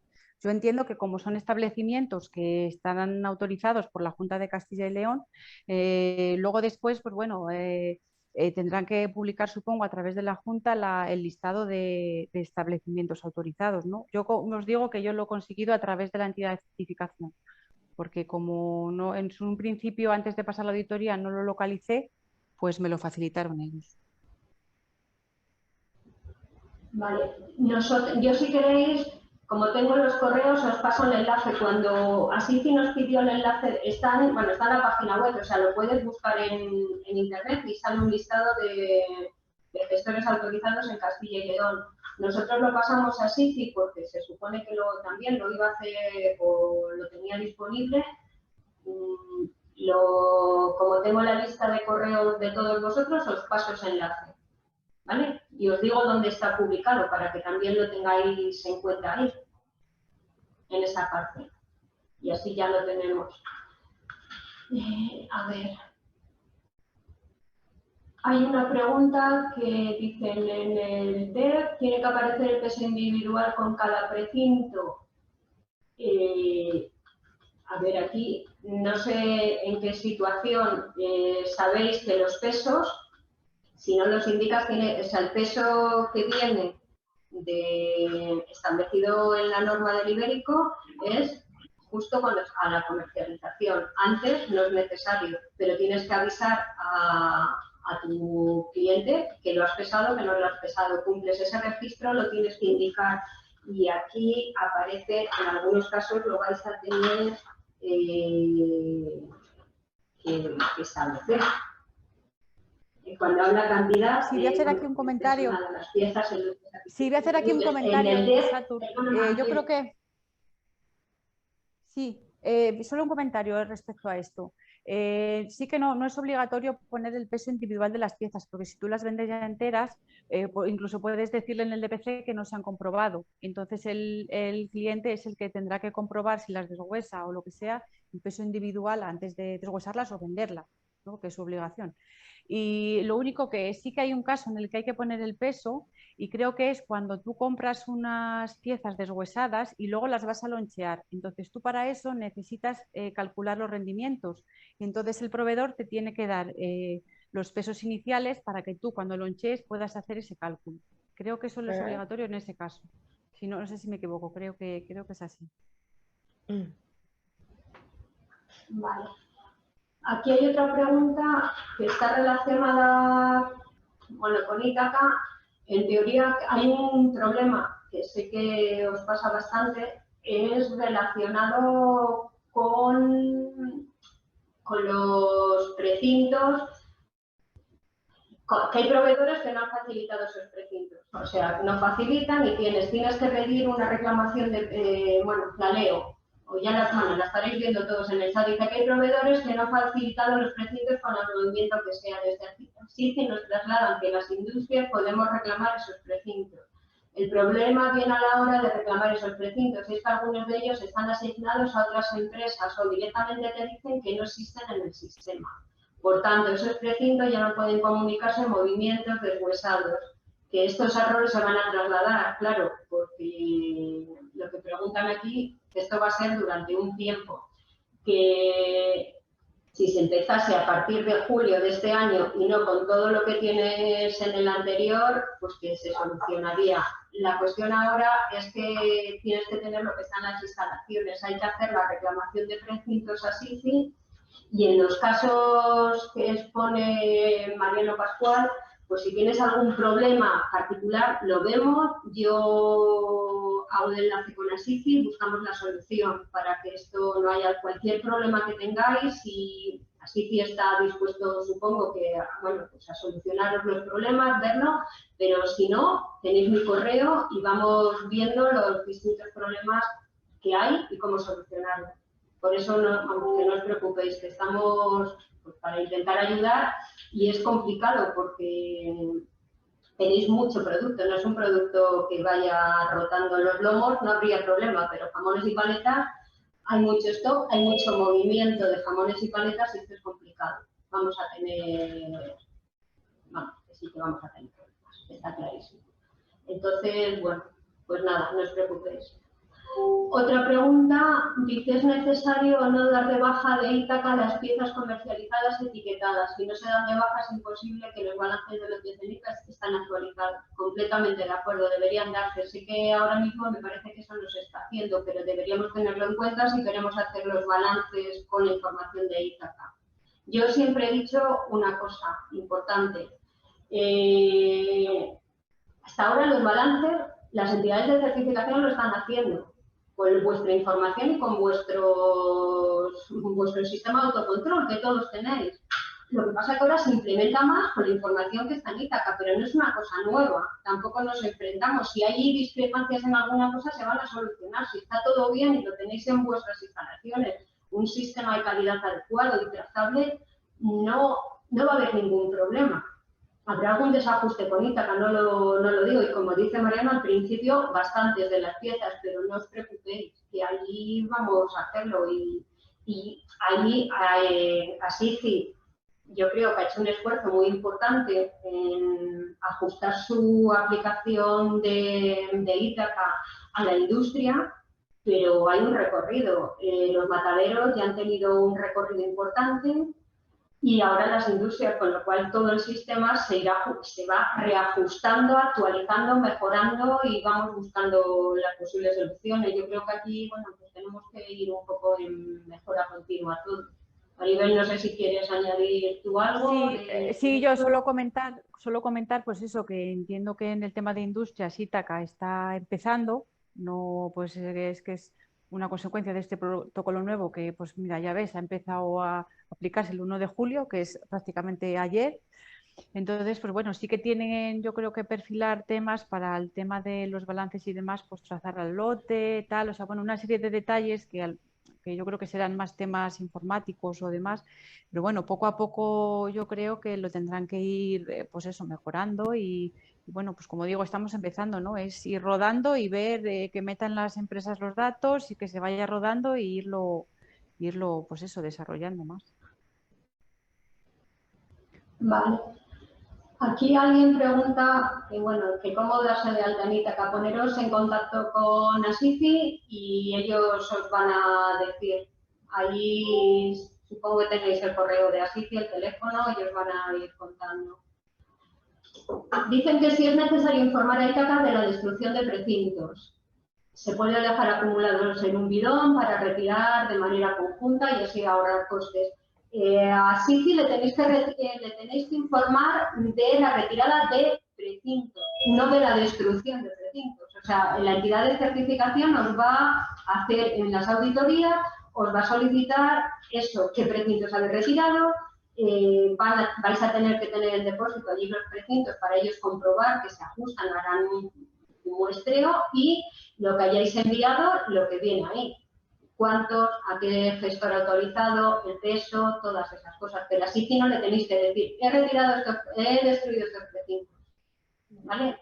Yo entiendo que como son establecimientos que están autorizados por la Junta de Castilla y León, luego después, pues bueno, tendrán que publicar, supongo, a través de la Junta el listado de establecimientos autorizados, ¿no? Yo os digo que yo lo he conseguido a través de la entidad de certificación, porque como no, en un principio, antes de pasar la auditoría, no lo localicé, pues me lo facilitaron ellos. Vale, yo si queréis, como tengo los correos, os paso el enlace. Cuando Asici nos pidió el enlace, está en la página web, o sea, lo puedes buscar en internet y sale un listado de gestores autorizados en Castilla y León. Nosotros lo pasamos a Asici porque se supone que también lo iba a hacer o lo tenía disponible. Como tengo la lista de correos de todos vosotros, os paso ese enlace. ¿Vale? Y os digo dónde está publicado para que también lo tengáis en cuenta ahí, en esa parte. Y así ya lo tenemos. A ver. Hay una pregunta que dice en el DEF, ¿tiene que aparecer el peso individual con cada precinto? A ver, aquí no sé en qué situación sabéis que los pesos, si no los indicas, el peso que viene establecido en la norma del ibérico es justo cuando a la comercialización. Antes no es necesario, pero tienes que avisar a tu cliente que lo has pesado, que no lo has pesado. Cumples ese registro, lo tienes que indicar. Y aquí aparece, en algunos casos lo vais a tener que establecer. Cuando habla cantidad... Sí, voy a hacer aquí un comentario. Sí, voy a hacer aquí un comentario. Yo creo que... Sí, solo un comentario respecto a esto. Sí que no es obligatorio poner el peso individual de las piezas, porque si tú las vendes ya enteras, incluso puedes decirle en el DPC que no se han comprobado. Entonces el cliente es el que tendrá que comprobar si las deshuesa o lo que sea, el peso individual antes de deshuesarlas o venderlas, ¿no? Que es su obligación. Y lo único que sí que hay un caso en el que hay que poner el peso, y creo que es cuando tú compras unas piezas deshuesadas y luego las vas a lonchear. Entonces tú para eso necesitas calcular los rendimientos. Y entonces el proveedor te tiene que dar los pesos iniciales para que tú cuando lonchees puedas hacer ese cálculo. Creo que eso es obligatorio en ese caso. Si no, no sé si me equivoco, creo que es así. Vale. Aquí hay otra pregunta que está relacionada con Ítaca. En teoría hay un problema que sé que os pasa bastante, es relacionado con los precintos, que hay proveedores que no han facilitado esos precintos. O sea, no facilitan y tienes que pedir una reclamación de, la leo. O ya la estaréis viendo todos en el chat, dice que hay proveedores que no han facilitado los precintos con el movimiento que sea desde aquí. Sí que nos trasladan que las industrias podemos reclamar esos precintos. El problema viene a la hora de reclamar esos precintos, es que algunos de ellos están asignados a otras empresas o directamente te dicen que no existen en el sistema. Por tanto, esos precintos ya no pueden comunicarse en movimientos deshuesados. Que estos errores se van a trasladar, claro, porque lo que preguntan aquí, que esto va a ser durante un tiempo. Que Si se empezase a partir de julio de este año y no con todo lo que tienes en el anterior, pues que se solucionaría. La cuestión ahora es que tienes que tener lo que están las instalaciones. Hay que hacer la reclamación de precintos a SIFI y en los casos que expone Mariano Pascual, pues si tienes algún problema particular, lo vemos. Yo hago el enlace con Asici, buscamos la solución para que esto no haya cualquier problema que tengáis y Asici está dispuesto, supongo, que bueno, pues a solucionaros los problemas, verlo, pero si no, tenéis mi correo y vamos viendo los distintos problemas que hay y cómo solucionarlos. Por eso que no os preocupéis, que estamos pues, para intentar ayudar y es complicado porque tenéis mucho producto, no es un producto que vaya rotando los lomos, no habría problema, pero jamones y paletas hay mucho stock, hay mucho movimiento de jamones y paletas y esto es complicado. Vamos a tener, vamos, que sí que vamos a tener problemas, está clarísimo. Entonces, bueno, pues nada, no os preocupéis. Otra pregunta, dice, ¿es necesario o no dar de baja de Ítaca las piezas comercializadas etiquetadas? Si no se dan de baja es imposible que los balances de los de Ítaca están actualizados. Completamente de acuerdo, deberían darse. Sé que ahora mismo me parece que eso no se está haciendo, pero deberíamos tenerlo en cuenta si queremos hacer los balances con la información de Ítaca. Yo siempre he dicho una cosa importante. Hasta ahora los balances, las entidades de certificación lo están haciendo con vuestra información y con vuestro sistema de autocontrol que todos tenéis. Lo que pasa es que ahora se implementa más con la información que está en Ítaca, pero no es una cosa nueva. Tampoco nos enfrentamos. Si hay discrepancias en alguna cosa, se van a solucionar. Si está todo bien y lo tenéis en vuestras instalaciones, un sistema de calidad adecuado y trazable, no va a haber ningún problema. Habrá algún desajuste con Ítaca, no lo digo, y como dice Mariano, al principio bastantes de las piezas, pero no os preocupéis, que allí vamos a hacerlo y allí Asici yo creo que ha hecho un esfuerzo muy importante en ajustar su aplicación de Ítaca a la industria, pero hay un recorrido. Los mataderos ya han tenido un recorrido importante, y ahora las industrias, con lo cual todo el sistema se va reajustando, actualizando, mejorando y vamos buscando las posibles soluciones. Yo creo que aquí, bueno, pues tenemos que ir un poco en mejora continua todo. Maribel, no sé si quieres añadir tú algo. Sí, yo solo comentar, pues eso, que entiendo que en el tema de industrias Ítaca está empezando, no, pues es que es una consecuencia de este protocolo nuevo que, pues mira, ya ves, ha empezado a aplicarse el 1 de julio, que es prácticamente ayer. Entonces, pues bueno, sí que tienen, yo creo que perfilar temas para el tema de los balances y demás, pues trazar al lote, tal, o sea, bueno, una serie de detalles que yo creo que serán más temas informáticos o demás, pero bueno, poco a poco yo creo que lo tendrán que ir, pues eso, mejorando y bueno, pues como digo, estamos empezando, ¿no? Es ir rodando y ver que metan las empresas los datos y que se vaya rodando e irlo, pues eso, desarrollando más. Vale. Aquí alguien pregunta que, bueno, que cómo darse de alta en Ítaca. Poneros en contacto con Asici y ellos os van a decir. Ahí supongo que tenéis el correo de Asici, el teléfono, ellos van a ir contando. Dicen que si es necesario informar a Ítaca de la destrucción de precintos. Se puede dejar acumulados en un bidón para retirar de manera conjunta y así ahorrar costes. A Asici le tenéis que informar de la retirada de precintos, no de la destrucción de precintos. O sea, la entidad de certificación os va a hacer en las auditorías, os va a solicitar eso, qué precintos habéis retirado, vais a tener que tener el depósito allí los precintos para ellos comprobar que se ajustan, harán un muestreo y lo que hayáis enviado, lo que viene ahí. Cuántos, a qué gestor autorizado, el peso, todas esas cosas. Pero así si no le tenéis que decir, he destruido estos precintos. ¿Vale?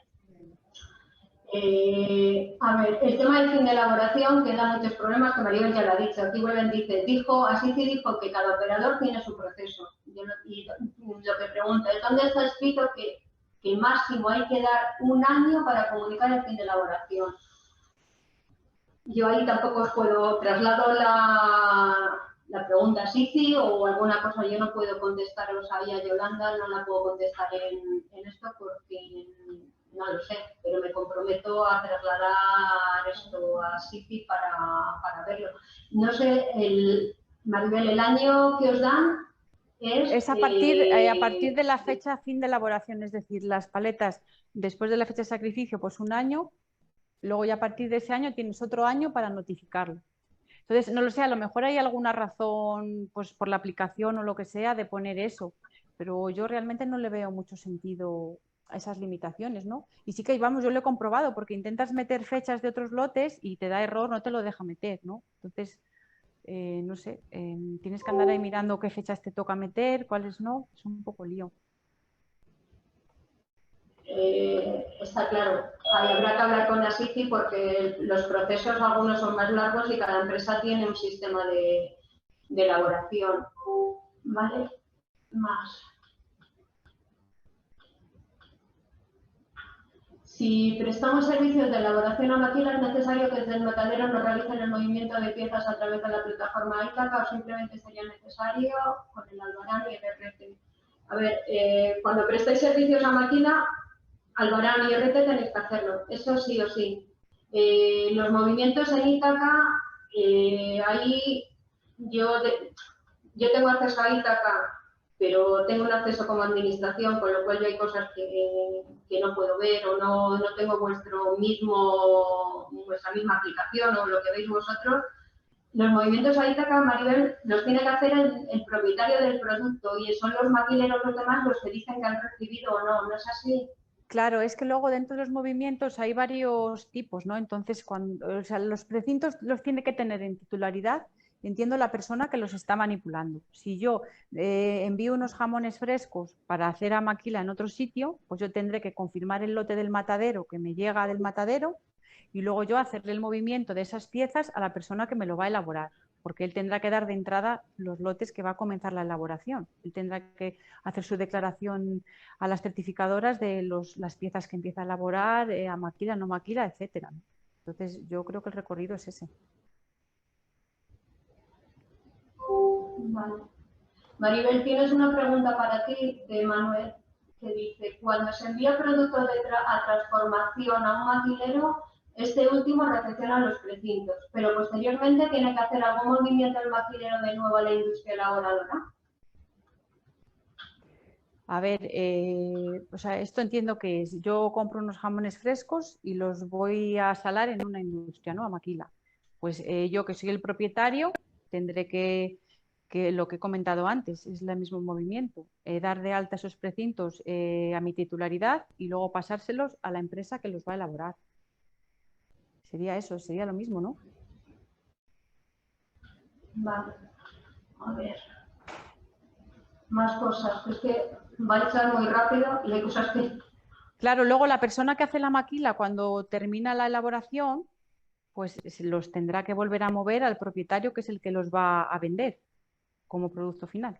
A ver, el tema del fin de elaboración que da muchos problemas, que Maribel ya lo ha dicho. Aquí vuelven, Asici dijo que cada operador tiene su proceso. Y lo que pregunto es, ¿dónde está escrito que máximo hay que dar un año para comunicar el fin de elaboración? Yo ahí tampoco os puedo trasladar la pregunta sí o alguna cosa. Yo no puedo contestaros ahí a Yolanda, no la puedo contestar en esto porque no lo sé, pero me comprometo a trasladar esto a SIFI para verlo. No sé, Maribel, el año que os dan es a partir de la fecha fin de elaboración, es decir, las paletas después de la fecha de sacrificio, pues un año, luego ya a partir de ese año tienes otro año para notificarlo. Entonces, no lo sé, a lo mejor hay alguna razón, pues por la aplicación o lo que sea, de poner eso, pero yo realmente no le veo mucho sentido a esas limitaciones, ¿no? Y sí que, vamos, yo lo he comprobado, porque intentas meter fechas de otros lotes y te da error, no te lo deja meter, ¿no? Entonces, no sé, tienes que andar ahí mirando qué fechas te toca meter, cuáles no, es un poco lío. Está claro, ahí habrá que hablar con la SIFI porque los procesos algunos son más largos y cada empresa tiene un sistema de elaboración. ¿Vale? Más. Si prestamos servicios de elaboración a maquila, es necesario que desde el matadero nos realicen el movimiento de piezas a través de la plataforma Ítaca o simplemente sería necesario con el albarán y el RT. A ver, cuando prestáis servicios a maquila, albarán y RT tenéis que hacerlo, eso sí o sí. Los movimientos en Ítaca, ahí yo tengo acceso a Ítaca, pero tengo un acceso como administración, con lo cual yo hay cosas que no puedo ver o no tengo vuestra misma aplicación o lo que veis vosotros. Los movimientos a Ítaca, Maribel, los tiene que hacer el propietario del producto y son los maquileros los demás los que dicen que han recibido o no, ¿no es así? Claro, es que luego dentro de los movimientos hay varios tipos, ¿no? Entonces, o sea, los precintos los tiene que tener en titularidad, entiendo, la persona que los está manipulando. Si yo envío unos jamones frescos para hacer a maquila en otro sitio, pues yo tendré que confirmar el lote del matadero que me llega del matadero y luego yo hacerle el movimiento de esas piezas a la persona que me lo va a elaborar, porque él tendrá que dar de entrada los lotes que va a comenzar la elaboración. Él tendrá que hacer su declaración a las certificadoras de las piezas que empieza a elaborar, a maquila, no maquila, etcétera. Entonces, yo creo que el recorrido es ese. Vale. Maribel, tienes una pregunta para ti de Manuel, que dice, cuando se envía producto a transformación a un maquilero, este último recepciona los precintos, pero posteriormente tiene que hacer algún movimiento el maquilero de nuevo a la industria elaboradora. A ver, o sea, esto entiendo que es, yo compro unos jamones frescos y los voy a salar en una industria, ¿no? A maquila. Pues yo, que soy el propietario, tendré que lo que he comentado antes, es el mismo movimiento, dar de alta esos precintos a mi titularidad y luego pasárselos a la empresa que los va a elaborar. Sería eso, sería lo mismo, ¿no? Vale, a ver. Más cosas, es que va a echar muy rápido y hay cosas que... Claro, luego la persona que hace la maquila, cuando termina la elaboración, pues los tendrá que volver a mover al propietario, que es el que los va a vender como producto final.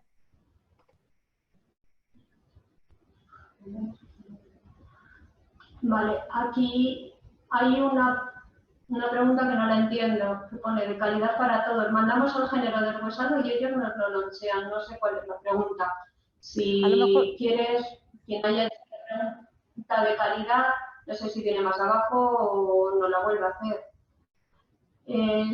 Vale, aquí hay una pregunta que no la entiendo, que pone de calidad para todos. Mandamos al género deshuesado y ellos nos lo lonchean. No sé cuál es la pregunta. A lo mejor, Si quieres, quien haya hecho la pregunta de calidad, no sé si viene más abajo o no la vuelve a hacer.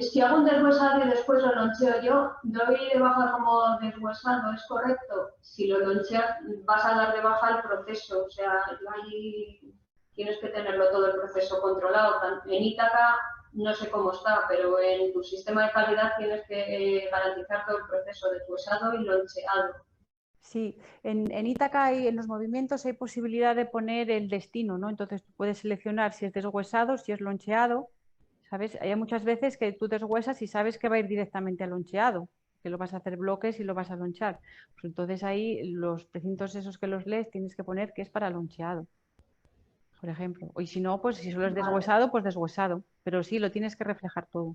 Si hago un deshuesado y después lo loncheo yo, doy de baja como deshuesado, ¿es correcto? Si lo loncheas, vas a dar de baja el proceso, o sea, ahí tienes que tenerlo todo el proceso controlado. En Ítaca no sé cómo está, pero en tu sistema de calidad tienes que garantizar todo el proceso de deshuesado y loncheado. sí, en Ítaca y en los movimientos hay posibilidad de poner el destino, ¿no? Entonces tú puedes seleccionar si es deshuesado, si es loncheado, ¿sabes? Hay muchas veces que tú deshuesas y sabes que va a ir directamente al loncheado, que lo vas a hacer bloques y lo vas a lonchar. Pues entonces ahí los precintos esos que los lees tienes que poner que es para loncheado, por ejemplo. Y si no, pues si solo es Vale. deshuesado, pues deshuesado. Pero sí, lo tienes que reflejar todo.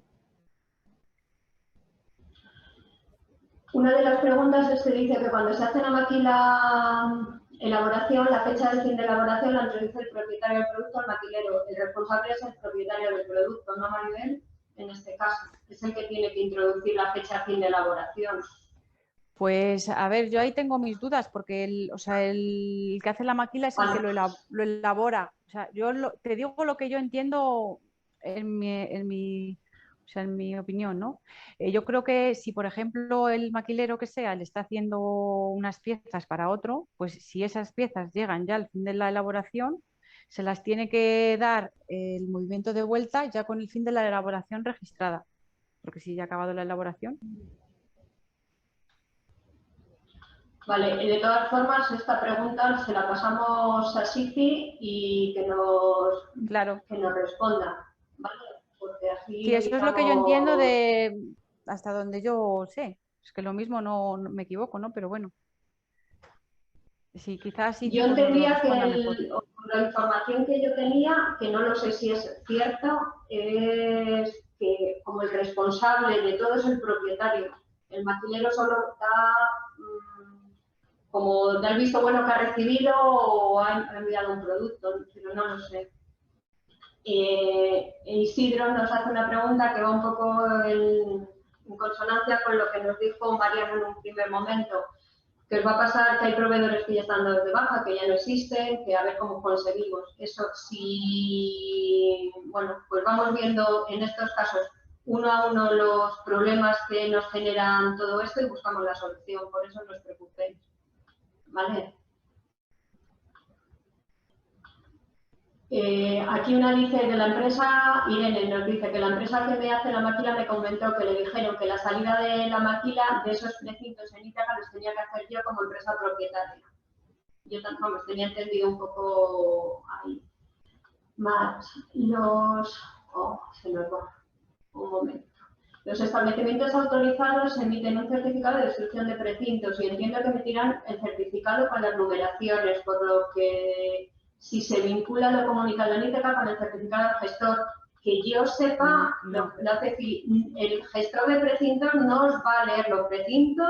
Una de las preguntas es que dice que cuando se hace una maquila elaboración, la fecha de fin de elaboración la introduce el propietario del producto al maquilero. El responsable es el propietario del producto, ¿no, Maribel? en este caso? Es el que tiene que introducir la fecha fin de elaboración. Pues a ver, yo ahí tengo mis dudas porque el que hace la maquila es el que lo elabora. O sea, te digo lo que yo entiendo en mi opinión, ¿no? Yo creo que si, por ejemplo, el maquilero que sea le está haciendo unas piezas para otro, pues si esas piezas llegan ya al fin de la elaboración, se las tiene que dar el movimiento de vuelta ya con el fin de la elaboración registrada. Porque si ya ha acabado la elaboración. Vale, y de todas formas, esta pregunta se la pasamos a Sifi y que nos responda, ¿vale? Porque así sí, eso es lo que yo entiendo evitamos... hasta donde yo sé. Es que lo mismo no me equivoco, ¿no? Pero bueno. Sí, quizás sí, Yo pues nos lo entendía que responda mejor. la información que yo tenía, que no lo sé si es cierto, es que como el responsable de todo es el propietario. El maquilero solo da como da el visto bueno que ha recibido o ha enviado un producto, pero no lo sé. Isidro nos hace una pregunta que va un poco en consonancia con lo que nos dijo Mariano en un primer momento, que os va a pasar que hay proveedores que ya están dados de baja, que ya no existen, que a ver cómo conseguimos. Eso sí, bueno, pues vamos viendo en estos casos uno a uno los problemas que nos generan todo esto y buscamos la solución, por eso no os preocupéis. ¿Vale? Aquí una dice de la empresa, Irene nos dice que la empresa que me hace la maquila me comentó que le dijeron que la salida de la maquila de esos precintos en Ítaca los tenía que hacer yo como empresa propietaria. Yo vamos, tenía entendido un poco ahí. Más se nos va, un momento. Los establecimientos autorizados emiten un certificado de destrucción de precintos y entiendo que emitirán el certificado con las numeraciones, por lo que si se vincula lo comunicado en Ítaca con el certificado del gestor, que yo sepa, no. el gestor de precintos no os va a leer los precintos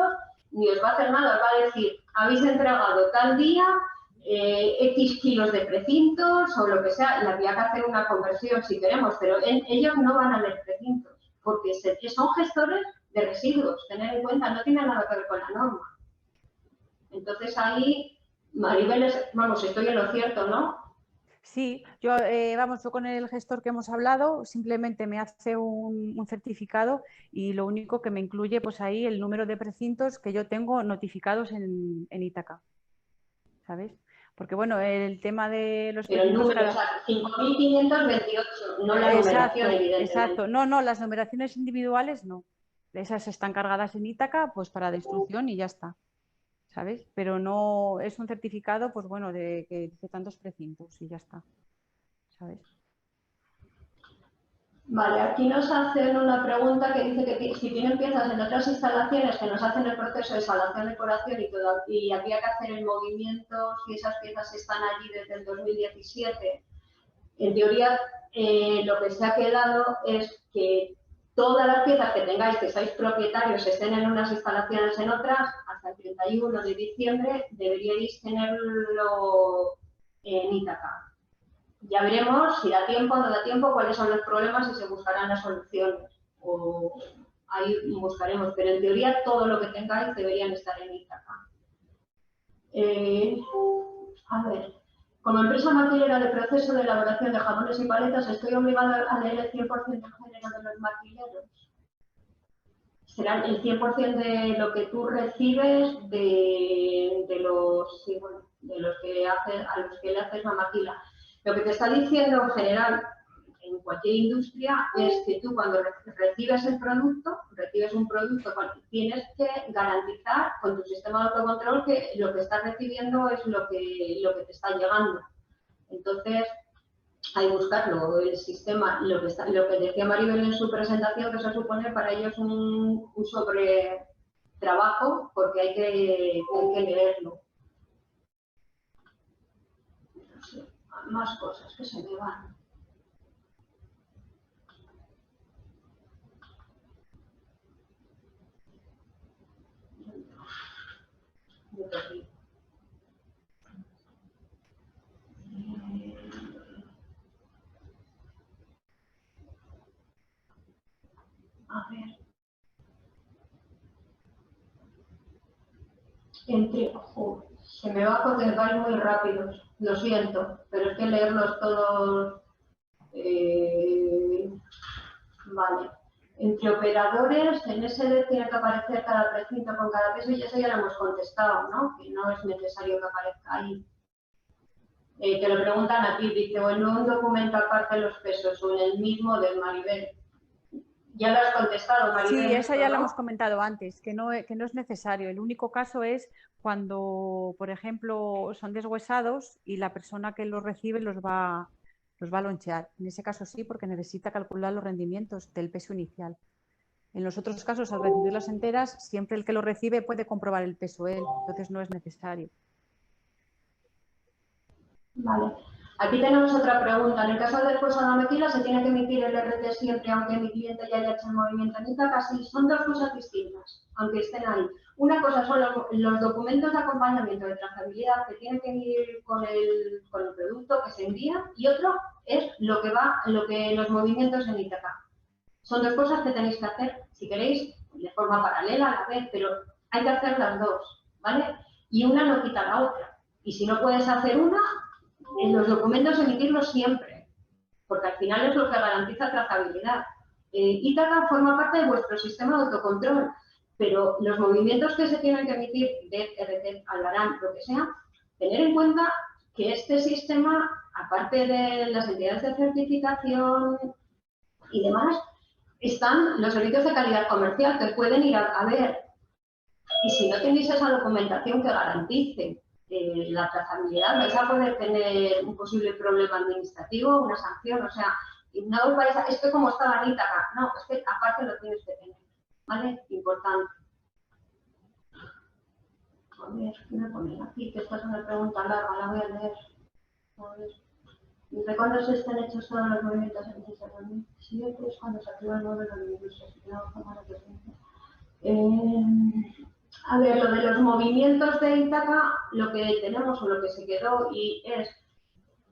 ni os va a hacer nada, os va a decir, habéis entregado tal día X kilos de precintos o lo que sea, y habría que hacer una conversión si queremos, pero ellos no van a leer precintos porque son gestores de residuos, tener en cuenta, no tiene nada que ver con la norma. Entonces ahí, Maribel, vamos, estoy en lo cierto, ¿no? Sí, yo con el gestor que hemos hablado, simplemente me hace un certificado y lo único que me incluye pues ahí el número de precintos que yo tengo notificados en Ítaca, ¿sabes? Porque bueno, el tema de los Pero el precintos número, o sea, 5.528, no la numeración, evidentemente. Exacto. No, las numeraciones individuales no. Esas están cargadas en Ítaca pues para destrucción y ya está, ¿sabes? Pero no es un certificado, pues bueno, de que dice tantos precintos y ya está, ¿sabes? Vale, aquí nos hacen una pregunta que dice que si tienen piezas en otras instalaciones que nos hacen el proceso de salación, decoración y habría que hacer el movimiento si esas piezas están allí desde el 2017. En teoría, lo que se ha quedado es que todas las piezas que tengáis, que seáis propietarios, estén en unas instalaciones en otras, hasta el 31 de diciembre deberíais tenerlo en Ítaca. Ya veremos si da tiempo o no da tiempo, cuáles son los problemas y se buscarán las soluciones. O ahí buscaremos, pero en teoría todo lo que tengáis deberían estar en Ítaca. A ver, como empresa maquilera de proceso de elaboración de jamones y paletas, ¿estoy obligada a leer el 100% del género de los maquileros? Será el 100% de lo que tú recibes de los que a los que le haces la maquila. Lo que te está diciendo en general en cualquier industria es que tú cuando recibes un producto, tienes que garantizar con tu sistema de autocontrol que lo que estás recibiendo es lo que te está llegando. Entonces, hay que buscarlo, el sistema, lo que decía Maribel en su presentación, que se supone para ellos un sobre trabajo, porque hay que leerlo. No sé, más cosas que se me van. A ver. Se me va a contestar muy rápido, lo siento, pero es que leerlos todos... vale. Entre operadores, en SD tiene que aparecer cada precinto con cada peso y eso ya lo hemos contestado, ¿no? Que no es necesario que aparezca ahí. Te lo preguntan a ti, dice, o en un documento aparte de los pesos o en el mismo del Maribel. Ya lo has contestado, Maribel. Sí, esa ya ¿no? lo hemos comentado antes, que no es necesario. El único caso es cuando, por ejemplo, son deshuesados y la persona que los recibe los va a lonchear. En ese caso sí, porque necesita calcular los rendimientos del peso inicial. En los otros casos, al recibirlas enteras, siempre el que lo recibe puede comprobar el peso él, entonces no es necesario. Vale. Aquí tenemos otra pregunta. En el caso del deshuesado a maquila, ¿se tiene que emitir el RT siempre aunque mi cliente ya haya hecho el movimiento en Ítaca? Sí, son dos cosas distintas, aunque estén ahí. Una cosa son los documentos de acompañamiento de trazabilidad que tienen que ir con el producto que se envía y otro es los movimientos en Ítaca. Son dos cosas que tenéis que hacer, si queréis, de forma paralela a la vez, pero hay que hacer las dos, ¿vale? Y una no quita la otra. Y si no puedes hacer una, en los documentos emitirlos siempre, porque al final es lo que garantiza trazabilidad. Ítaca forma parte de vuestro sistema de autocontrol, pero los movimientos que se tienen que emitir de RT, Albarán, lo que sea, tener en cuenta que este sistema, aparte de las entidades de certificación y demás, están los servicios de calidad comercial que pueden ir a ver. Y si no tenéis esa documentación que garantice la trazabilidad, vais a poder tener un posible problema administrativo, una sanción, o sea, no os vais a... Es que como estaba en Ítaca, no, es que aparte lo tienes que tener, ¿vale? Importante. A ver, ¿qué me ponen aquí? Que esta es una pregunta larga, la voy a leer. A ver. ¿Desde cuándo se están hechos todos los movimientos en el 2007? Es cuando se activa el modelo de industria. A ver, lo de los movimientos de Ítaca, lo que tenemos o lo que se quedó y es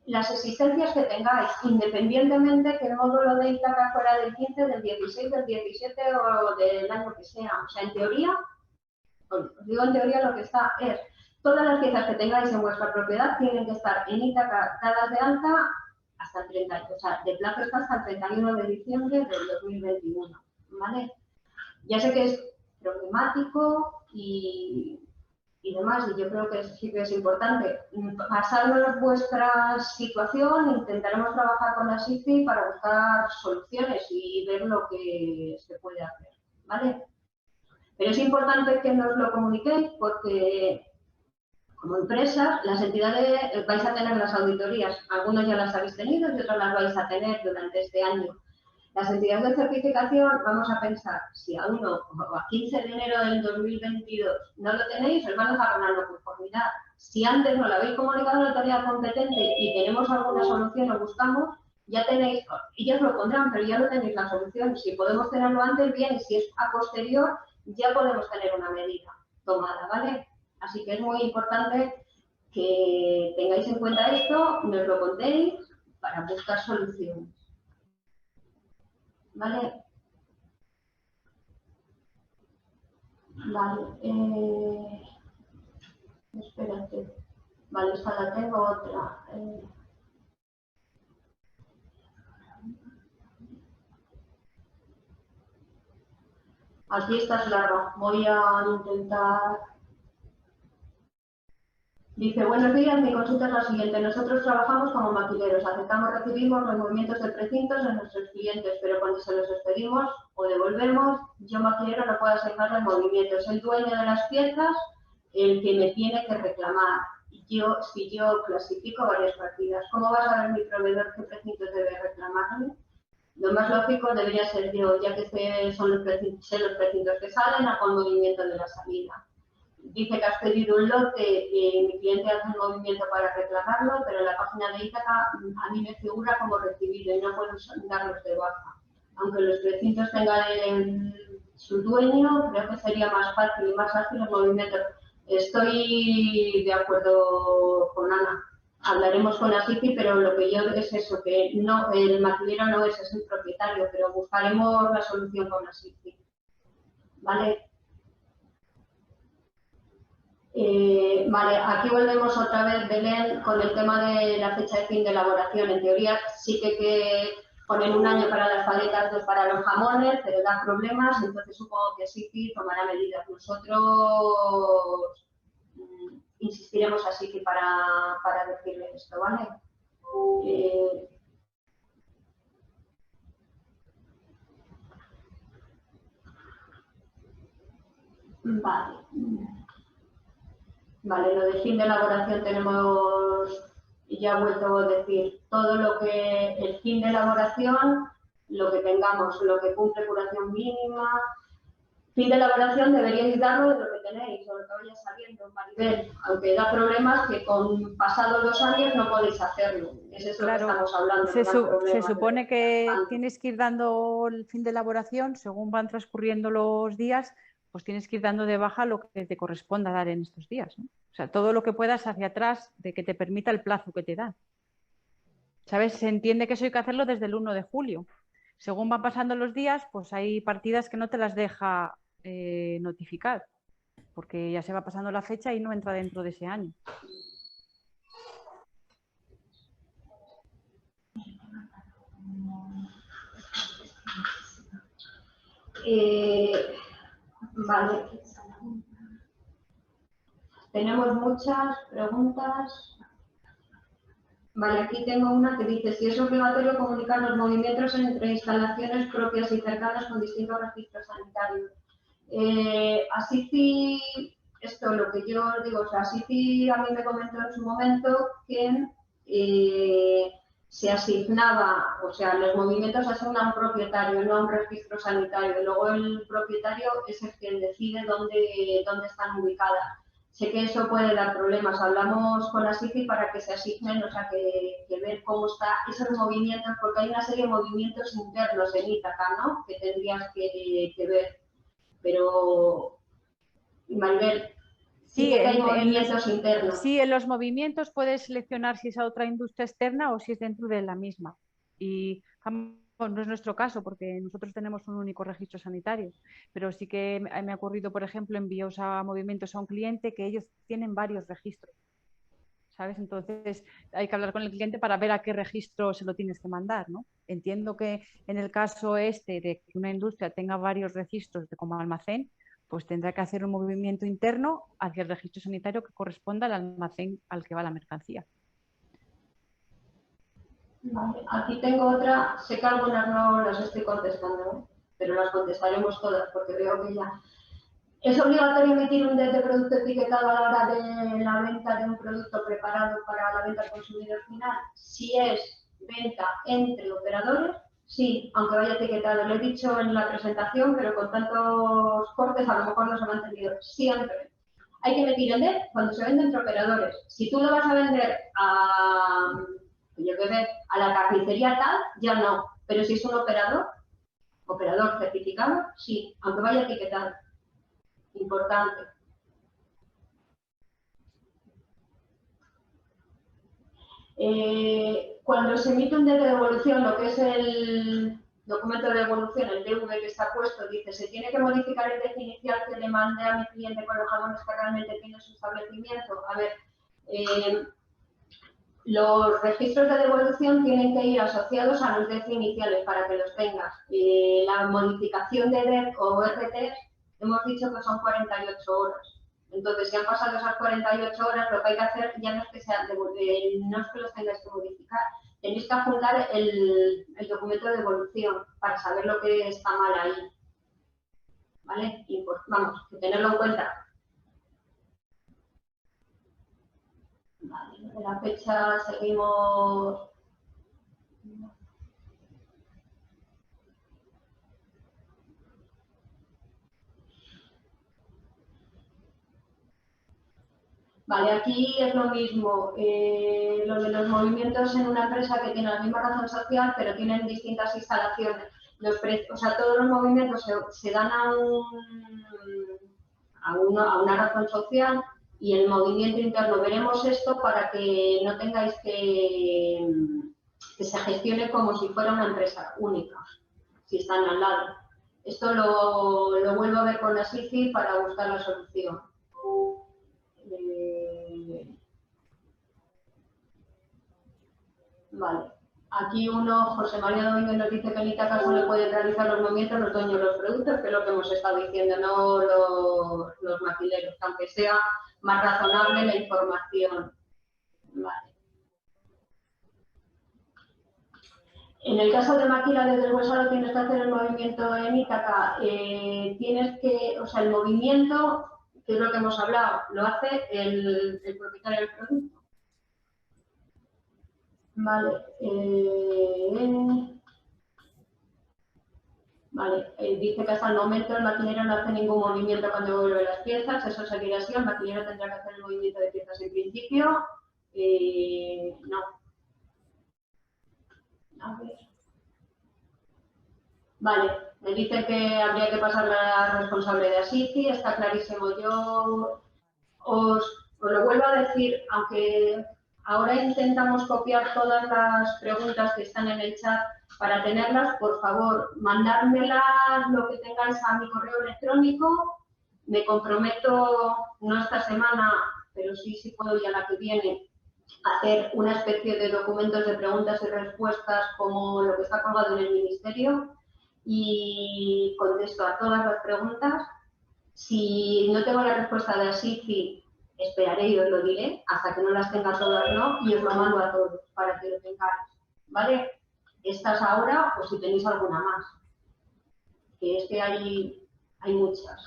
las existencias que tengáis, independientemente que el módulo de Ítaca fuera del 15, del 16, del 17 o del año que sea. O sea, en teoría, os digo en teoría lo que está es, todas las piezas que tengáis en vuestra propiedad tienen que estar en Ítaca dadas de alta hasta el 30, o sea, de plazo está hasta el 31 de diciembre del 2021, ¿vale? Ya sé que es problemático y demás, y yo creo que sí que es importante. Basándonos en vuestra situación, intentaremos trabajar con la SIFI para buscar soluciones y ver lo que se puede hacer, ¿vale? Pero es importante que nos lo comuniquéis porque como empresas, las entidades vais a tener las auditorías, algunos ya las habéis tenido y otras las vais a tener durante este año. Las entidades de certificación, vamos a pensar, si a 1 o a 15 de enero del 2022 no lo tenéis, os van a dejar una no conformidad. Si antes no lo habéis comunicado a la autoridad competente y tenemos alguna solución o buscamos, ya tenéis, ellos lo pondrán, pero ya no tenéis la solución. Si podemos tenerlo antes, bien, y si es a posterior, ya podemos tener una medida tomada, ¿vale? Así que es muy importante que tengáis en cuenta esto, nos lo contéis para buscar soluciones. ¿Vale? Vale. Espérate. Vale, esta la tengo, otra. Aquí esta es larga. Voy a intentar... Dice, buenos días, mi consulta es la siguiente. Nosotros trabajamos como maquileros, aceptamos, recibimos los movimientos de precintos de nuestros clientes, pero cuando se los expedimos o devolvemos, yo maquilero no puedo asignar el movimiento. Es el dueño de las piezas el que me tiene que reclamar. Si yo clasifico varias partidas, ¿cómo va a saber mi proveedor qué precintos debe reclamarme? Lo más lógico debería ser yo, ya que son los precintos que salen a con movimiento de la salida. Dice que has pedido un lote y mi cliente hace un movimiento para reclamarlo, pero en la página de Ítaca a mí me figura como recibido y no puedo darlos de baja. Aunque los precintos tengan su dueño, creo que sería más fácil y más ágil el movimiento. Estoy de acuerdo con Ana. Hablaremos con la SIFI, pero lo que yo es eso, que no, el maquilero no es el propietario, pero buscaremos la solución con la SIFI. ¿vale? Vale, aquí volvemos otra vez, Belén, con el tema de la fecha de fin de elaboración. En teoría sí que ponen 1 año para las paletas, 2 para los jamones, pero da problemas, entonces supongo que sí tomará medidas. Nosotros insistiremos así que para decirle esto, ¿vale? Vale. Vale, lo de fin de elaboración tenemos, ya he vuelto a decir, todo lo que, el fin de elaboración, lo que tengamos, lo que cumple curación mínima. Fin de elaboración deberíais darlo de lo que tenéis, o lo que vaya saliendo, Maribel, aunque da problemas que con pasados 2 años no podéis hacerlo. Es eso Claro, lo que estamos hablando. se supone que tienes que ir dando el fin de elaboración, según van transcurriendo los días, pues tienes que ir dando de baja lo que te corresponda dar en estos días, ¿no? O sea, todo lo que puedas hacia atrás de que te permita el plazo que te dan. ¿Sabes? Se entiende que eso hay que hacerlo desde el 1 de julio. Según van pasando los días, pues hay partidas que no te las deja notificar, porque ya se va pasando la fecha y no entra dentro de ese año. Vale. Tenemos muchas preguntas. Vale, aquí tengo una que dice si es obligatorio comunicar los movimientos entre instalaciones propias y cercanas con distintos registros sanitarios. Así sí, esto lo que yo os digo, o sea, así sí a mí me comentó en su momento que se asignaba, o sea, los movimientos se asignan a un propietario, no a un registro sanitario. Luego el propietario es el quien decide dónde están ubicadas. Sé que eso puede dar problemas. Hablamos con la SIFI para que se asignen, o sea, que ver cómo están esos movimientos, porque hay una serie de movimientos internos en Ítaca, ¿no?, que tendrías que ver. Pero, Maribel, sí que hay movimientos internos. Sí, en los movimientos puedes seleccionar si es a otra industria externa o si es dentro de la misma. Y no es nuestro caso, porque nosotros tenemos un único registro sanitario, pero sí que me ha ocurrido, por ejemplo, envíos a movimientos a un cliente que ellos tienen varios registros, ¿sabes? Entonces hay que hablar con el cliente para ver a qué registro se lo tienes que mandar, ¿no? Entiendo que en el caso este de que una industria tenga varios registros como almacén, pues tendrá que hacer un movimiento interno hacia el registro sanitario que corresponda al almacén al que va la mercancía. Vale, aquí tengo otra, sé que algunas no las estoy contestando, pero las contestaremos todas porque veo que ya... ¿Es obligatorio emitir un DET de producto etiquetado a la hora de la venta de un producto preparado para la venta al consumidor final? Si es venta entre operadores, sí, aunque vaya etiquetado. Lo he dicho en la presentación, pero con tantos cortes a lo mejor no se me ha entendido. Siempre hay que emitir el DET cuando se vende entre operadores. Si tú lo vas a vender a la carnicería tal, ya no. Pero si es un operador certificado, sí, aunque vaya etiquetado. Importante. Cuando se emite un DET de devolución, lo que es el documento de devolución, el DV que está puesto, dice, se tiene que modificar el DET inicial que le mandé a mi cliente con los jamones que realmente tiene su establecimiento. A ver, los registros de devolución tienen que ir asociados a los DET iniciales para que los tengas. La modificación de DET o RT, hemos dicho que son 48 horas. Entonces, si han pasado esas 48 horas, lo que hay que hacer ya no es que no es que los tengáis que modificar, tenéis que adjuntar el documento de devolución para saber lo que está mal ahí. ¿Vale? Y pues, vamos, que tenerlo en cuenta. Vale, de la fecha seguimos. Vale, aquí es lo mismo, lo de los movimientos en una empresa que tiene la misma razón social, pero tienen distintas instalaciones. O sea, todos los movimientos se dan a una razón social y el movimiento interno. Veremos esto para que no tengáis que se gestione como si fuera una empresa única, si están al lado. Esto lo vuelvo a ver con la SICI para buscar la solución. Vale. Aquí José María Domínguez nos dice que en Ítaca solo pueden realizar los movimientos los dueños de los productos, que es lo que hemos estado diciendo, no los maquileros, aunque sea más razonable la información. Vale. En el caso de maquila de deshuesado tienes que hacer el movimiento en Ítaca, tienes que, o sea, el movimiento, que es lo que hemos hablado, lo hace el propietario del producto. Vale, dice que hasta el momento el maquinero no hace ningún movimiento cuando devuelve las piezas, eso seguirá así, el maquinero tendrá que hacer el movimiento de piezas en principio, no. A ver. Vale, me dice que habría que pasar la responsabilidad a SICI, está clarísimo. Yo os lo vuelvo a decir, aunque ahora intentamos copiar todas las preguntas que están en el chat para tenerlas, por favor, mandármelas lo que tengáis a mi correo electrónico. Me comprometo, no esta semana, pero sí puedo ya la que viene, hacer una especie de documentos de preguntas y respuestas como lo que está colgado en el Ministerio y contesto a todas las preguntas. Si no tengo la respuesta de SICI, esperaré y os lo diré, hasta que no las tenga todas, ¿no? Y os lo mando a todos para que lo tengáis, ¿vale? Estas ahora, o si tenéis alguna más, que es que hay muchas.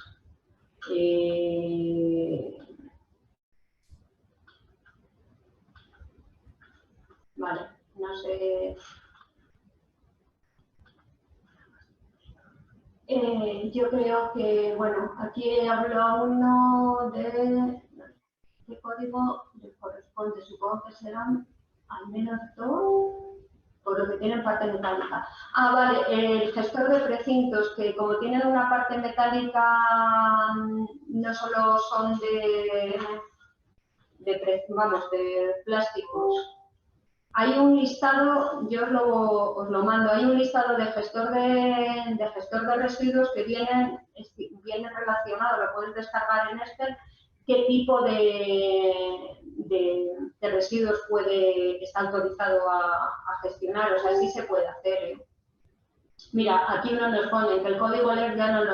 Vale, no sé. Yo creo que, bueno, aquí hablo uno de qué código le corresponde. Supongo que serán al menos dos, por lo que tienen parte metálica. Ah, vale, el gestor de precintos, que como tienen una parte metálica, no solo son de plásticos. Hay un listado, yo os lo mando, hay un listado de gestor de residuos que viene relacionado, lo puedes descargar en Excel, qué tipo de residuos está autorizado a gestionar, o sea, sí se puede hacer, ¿eh? Mira, aquí uno nos pone que el código LER ya no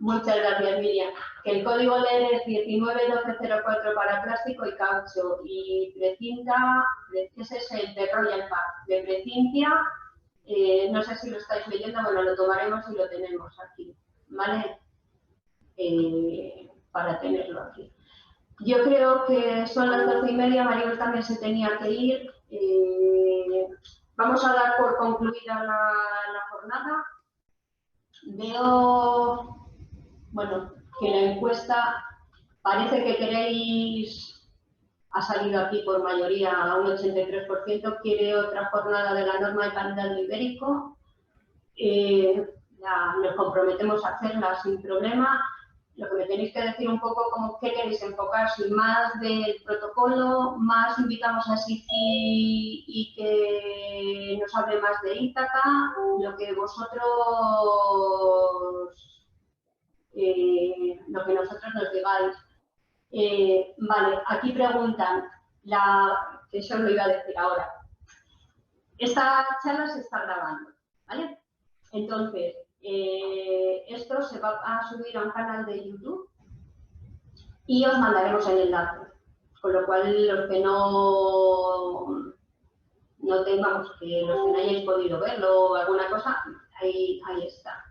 muchas gracias, Miriam. Que el código LER es 191204 para plástico y caucho y precinta, ese es el de Royal Pack, de precintia, no sé si lo estáis leyendo, bueno, lo tomaremos y lo tenemos aquí, ¿vale? Para tenerlo aquí. Yo creo que son las 12:30, Maribel también se tenía que ir. Vamos a dar por concluida la jornada. Veo, bueno, que la encuesta parece que ha salido aquí por mayoría a un 83%, quiere otra jornada de la norma de calidad del ibérico. Nos comprometemos a hacerla sin problema. Lo que me tenéis que decir un poco como qué queréis enfocar, si más del protocolo, más invitamos a SICI y que nos hable más de Ítaca, lo que nosotros nos digáis. Vale, aquí preguntan, eso lo iba a decir ahora. Esta charla se está grabando, ¿vale? Entonces, esto se va a subir a un canal de YouTube y os mandaremos el enlace. Con lo cual, los que no tengamos, que los que no hayáis podido verlo o alguna cosa, ahí está.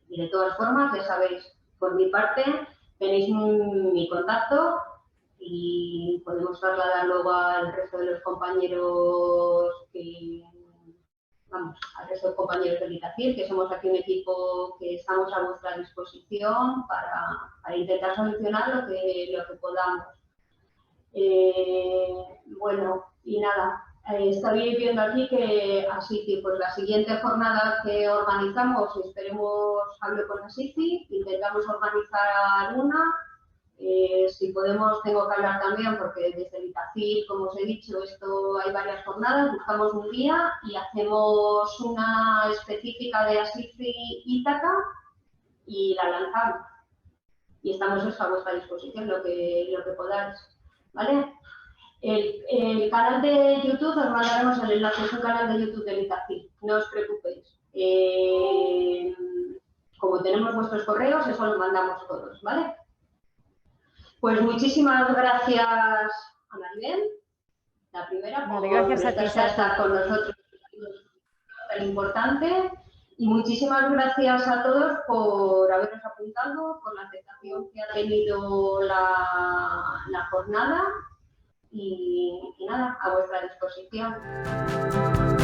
Y de todas formas, ya sabéis, por mi parte, tenéis mi contacto y podemos trasladar luego al resto de los compañeros al resto de compañeros del ITACIL, que somos aquí un equipo que estamos a vuestra disposición para intentar solucionar lo que podamos. Bueno, y nada, estáis viendo aquí que así que pues la siguiente jornada que organizamos, esperemos, hablo con la SICI, intentamos organizar una Si podemos, tengo que hablar también, porque desde el ITACIL, como os he dicho, esto hay varias jornadas, buscamos un día y hacemos una específica de ASICI Ítaca y la lanzamos. Y estamos a vuestra disposición, lo que podáis, ¿vale? El canal de YouTube, os mandaremos el enlace, es un canal de YouTube del ITACIL, no os preocupéis. Como tenemos vuestros correos, eso lo mandamos todos, ¿vale? Pues muchísimas gracias a Maribel, la primera, por estar con nosotros, tan importante. Y muchísimas gracias a todos por haberos apuntado, por la aceptación que ha tenido la jornada y nada, a vuestra disposición.